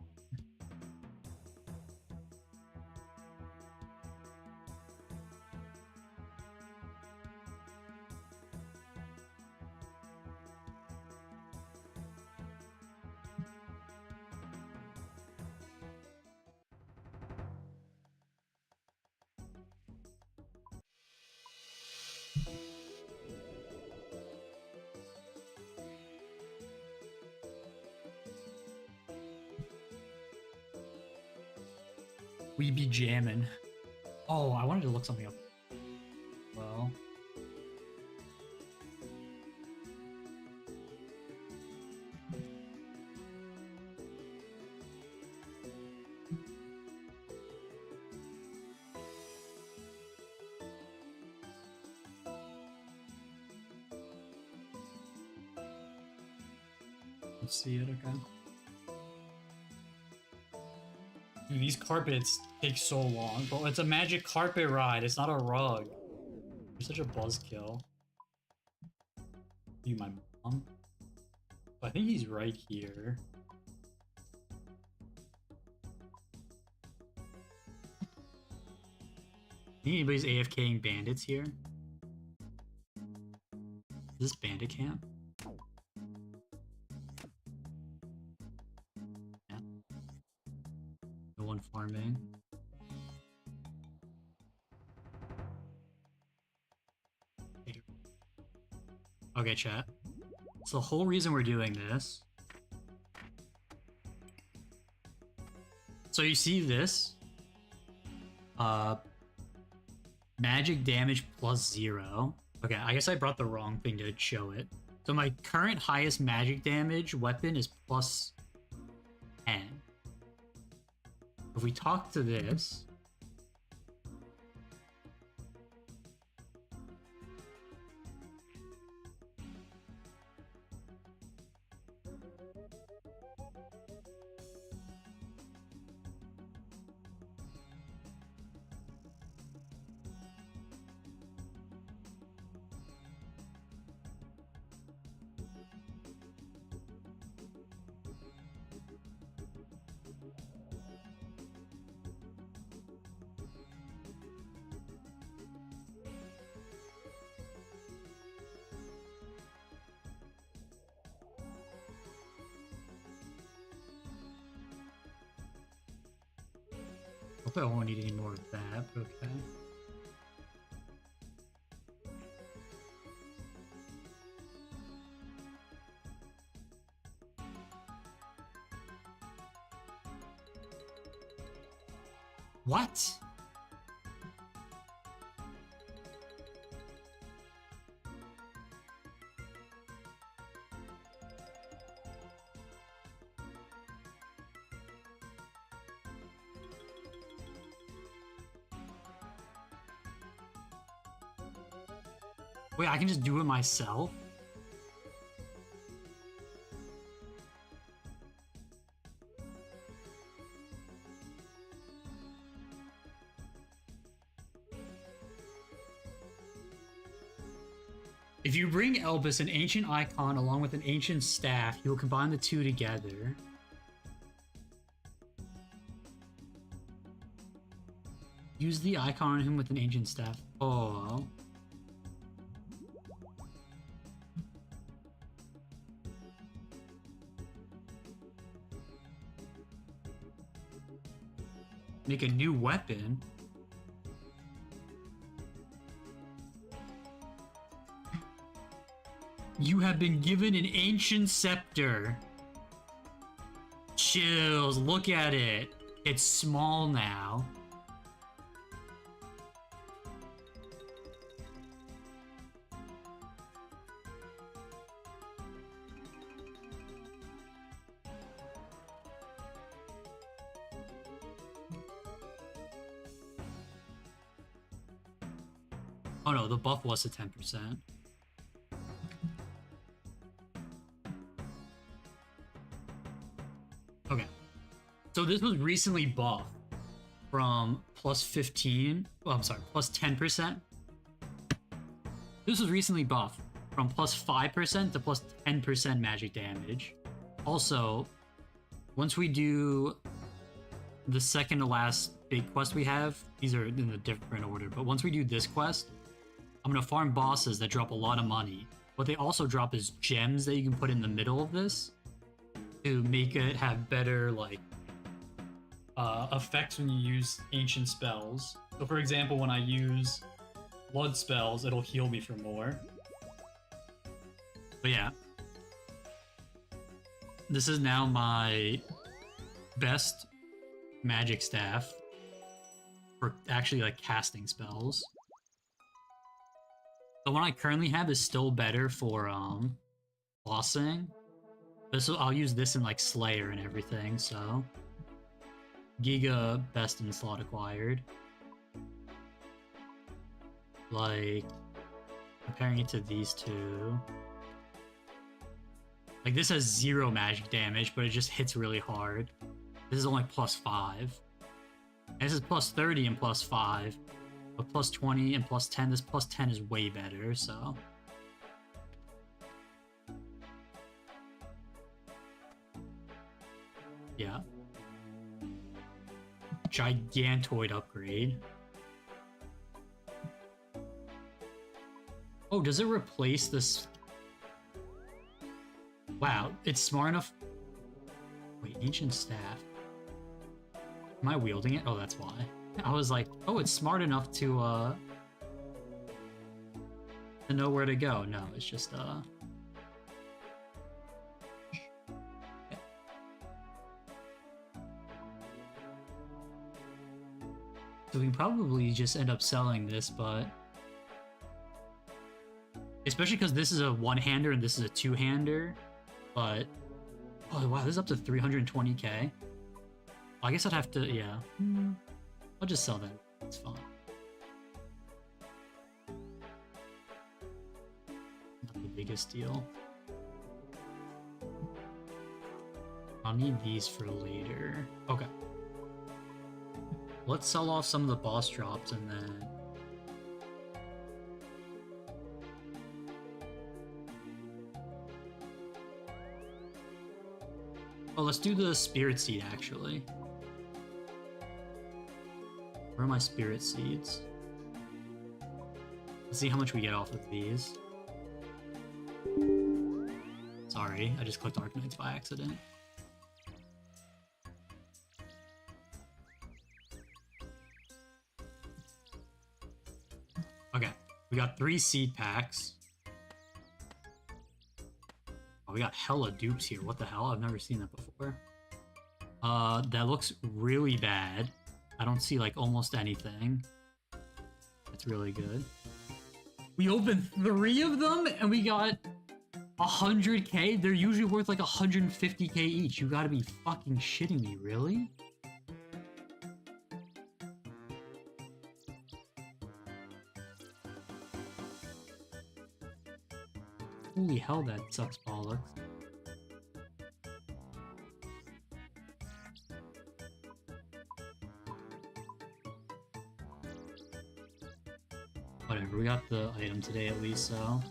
We be jamming. Oh, I wanted to look something up. Well, let's see it. Okay. Dude, these carpets take so long, but it's a magic carpet ride. It's not a rug. You're such a buzzkill. You, my mom. I think he's right here. Think anybody's AFKing bandits here? Is this bandit camp? Yeah. No one farming. Okay, chat. So the whole reason we're doing this. So you see this? Magic damage +0. Okay, I guess I brought the wrong thing to show it. So my current highest magic damage weapon is +10. If we talk to this, I won't need any more of that, but okay. What? Wait, I can just do it myself? If you bring Elvis an ancient icon along with an ancient staff, you will combine the two together. Use the icon on him with an ancient staff. Oh. Make a new weapon? You have been given an ancient scepter. Chills, look at it. It's small now. Oh no, the buff was to 10%. Okay. So this was recently buffed from +15. Well, I'm sorry, +10%. This was recently buffed from +5% to +10% magic damage. Also, once we do the second to last big quest we have, these are in a different order, but once we do this quest, I'm gonna farm bosses that drop a lot of money. What they also drop is gems that you can put in the middle of this to make it have better, like, effects when you use ancient spells. So for example, when I use blood spells, it'll heal me for more. But yeah. This is now my best magic staff for actually like casting spells. The one I currently have is still better for bossing. I'll use this in like Slayer and everything, so Giga best in slot acquired. Like comparing it to these two. Like this has 0 magic damage, but it just hits really hard. This is only +5. And this is +30 and +5. But +20 and +10, this +10 is way better, so. Yeah. Gigantoid upgrade. Oh, does it replace this? Wow, it's smart enough. Wait, ancient staff. Am I wielding it? Oh, that's why. I was like, oh, it's smart enough to know where to go. No, it's just So we can probably just end up selling this, but especially because this is a one-hander and this is a two-hander. But oh wow, this is up to 320k. I guess I'd have to, yeah. I'll just sell that. It's fine. Not the biggest deal. I'll need these for later. Okay. Let's sell off some of the boss drops and then... Oh, let's do the spirit seed actually. Where are my spirit seeds? Let's see how much we get off of these. Sorry, I just clicked Arknights by accident. Okay, we got 3 seed packs. Oh, we got hella dupes here. What the hell? I've never seen that before. That looks really bad. I don't see like almost anything. That's really good. We opened 3 of them and we got 100k? They're usually worth like 150k each. You gotta be fucking shitting me, really? Holy hell, that sucks bollocks. Whatever, we got the item today at least, so...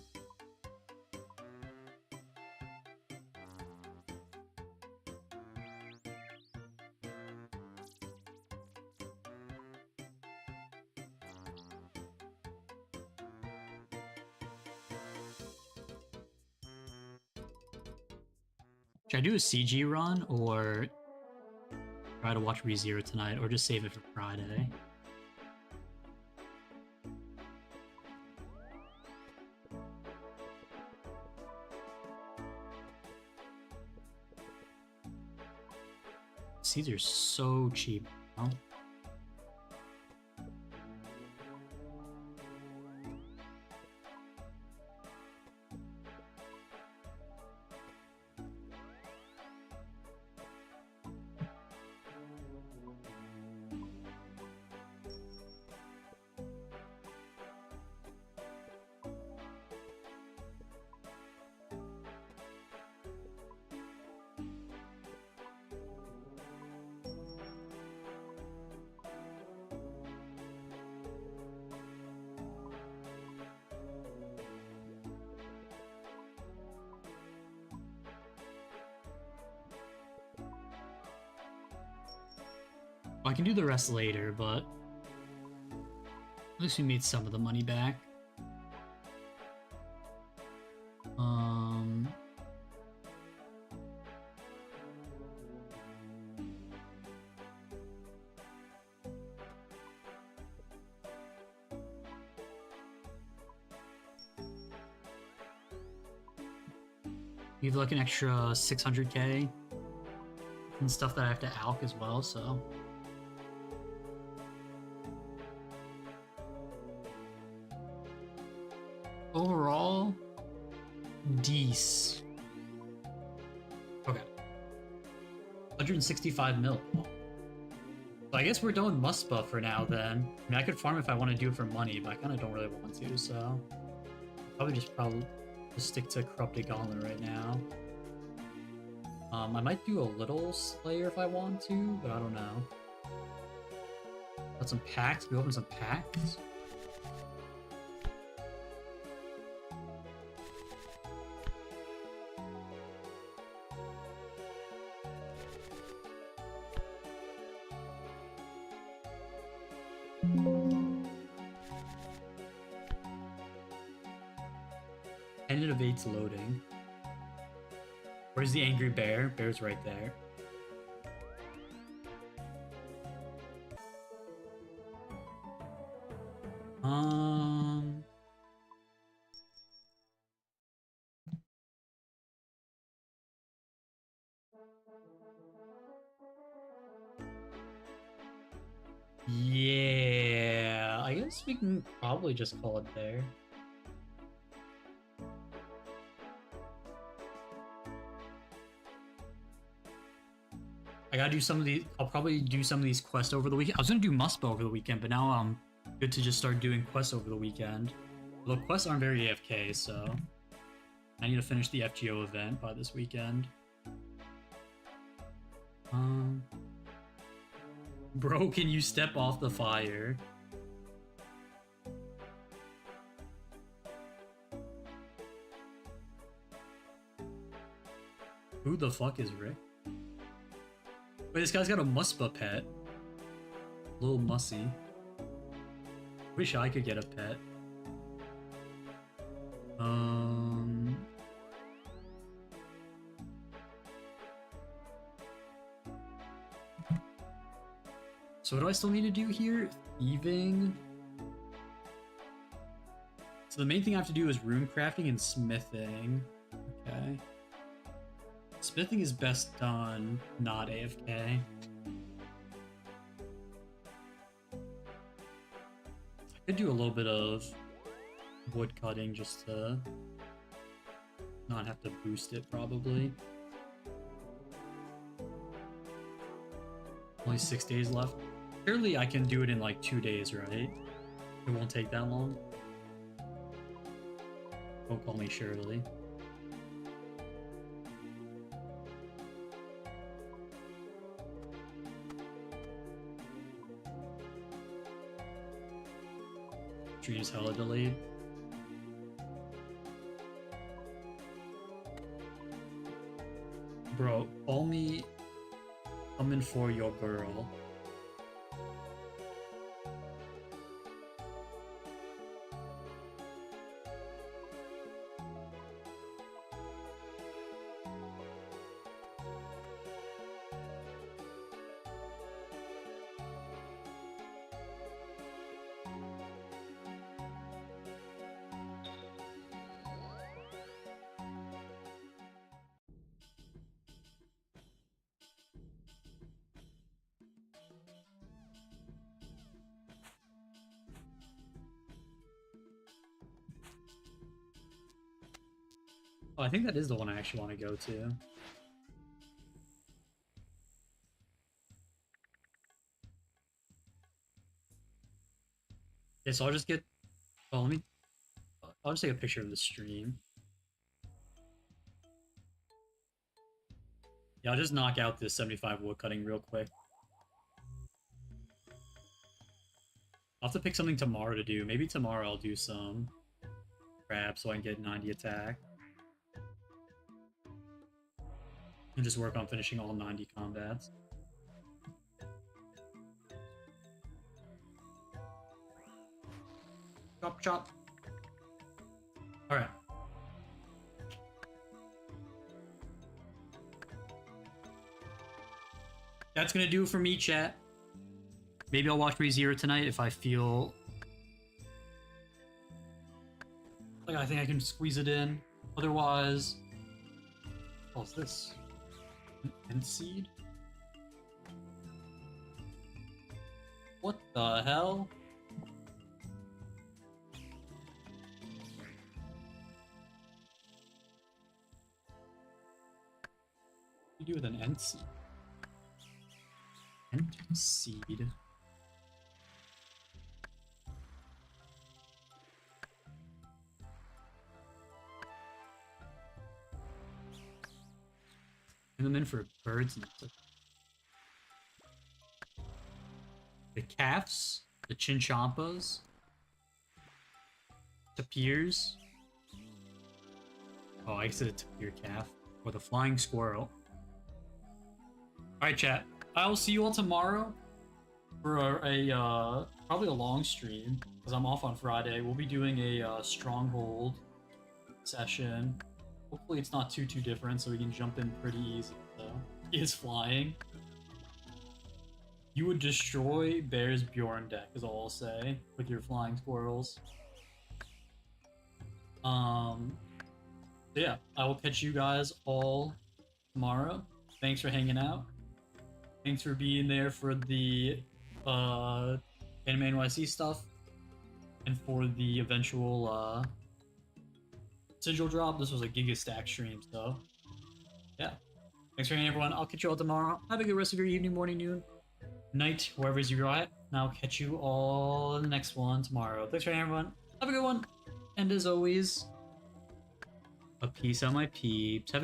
Should I do a CG run, or try to watch ReZero tonight, or just save it for Friday? Seeds are so cheap now. I can do the rest later, but at least we made some of the money back. We have like an extra 600k and stuff that I have to alk as well, so. Overall, Deece. Okay. 165 mil. So I guess we're done with Muspa for now then. I mean, I could farm if I want to do it for money, but I kind of don't really want to, so. Probably just stick to Corrupted Gauntlet right now. I might do a little Slayer if I want to, but I don't know. Got some packs. We open some packs. And it evades loading. Where's the angry bear? Bear's right there. Yeah, I guess we can probably just call it there. I gotta do some of these. I'll probably do some of these quests over the weekend. I was gonna do Muspa over the weekend, but now I'm good to just start doing quests over the weekend. Although quests aren't very AFK, so I need to finish the FGO event by this weekend. Bro, can you step off the fire? Who the fuck is Rick? Wait, this guy's got a Muspa pet. Little Mussy. Wish I could get a pet. So what do I still need to do here? Thieving. So the main thing I have to do is rune crafting and smithing. Okay. Smithing is best done not AFK. I could do a little bit of wood cutting just to not have to boost it, probably. Only 6 days left. Surely I can do it in like 2 days, right? It won't take that long. Don't call me Shirley. Stream is hella delayed. Bro, call me coming for your girl. Oh, I think that is the one I actually want to go to. Yeah, so I'll just get... Oh, let me... I'll just take a picture of the stream. Yeah, I'll just knock out this 75 wood cutting real quick. I'll have to pick something tomorrow to do. Maybe tomorrow I'll do some crab so I can get 90 attack. And just work on finishing all 90 combats. Chop, chop. All right. That's gonna do it for me, chat. Maybe I'll watch ReZero tonight if I feel like I think I can squeeze it in. Otherwise, what's this? An end seed? What the hell? What do you do with an end seed? End seed. Turn them in for birds and the calves, the chinchompas, tapirs. Oh, I said a tapir calf. Or the flying squirrel. Alright, chat. I will see you all tomorrow for a probably a long stream because I'm off on Friday. We'll be doing a stronghold session. Hopefully it's not too different so we can jump in pretty easy. So he is flying. You would destroy Bear's Bjorn deck is all I'll say with your flying squirrels. So yeah, I will catch you guys all tomorrow. Thanks for hanging out. Thanks for being there for the Anime ANYC stuff and for the eventual sigil drop. This was a Giga Stack stream, so yeah. Thanks for hanging, everyone. I'll catch you all tomorrow. Have a good rest of your evening, morning, noon, night, wherever you're at. And I'll catch you all in the next one tomorrow. Thanks for hanging, everyone. Have a good one. And as always, a peace out, my peeps. Have a good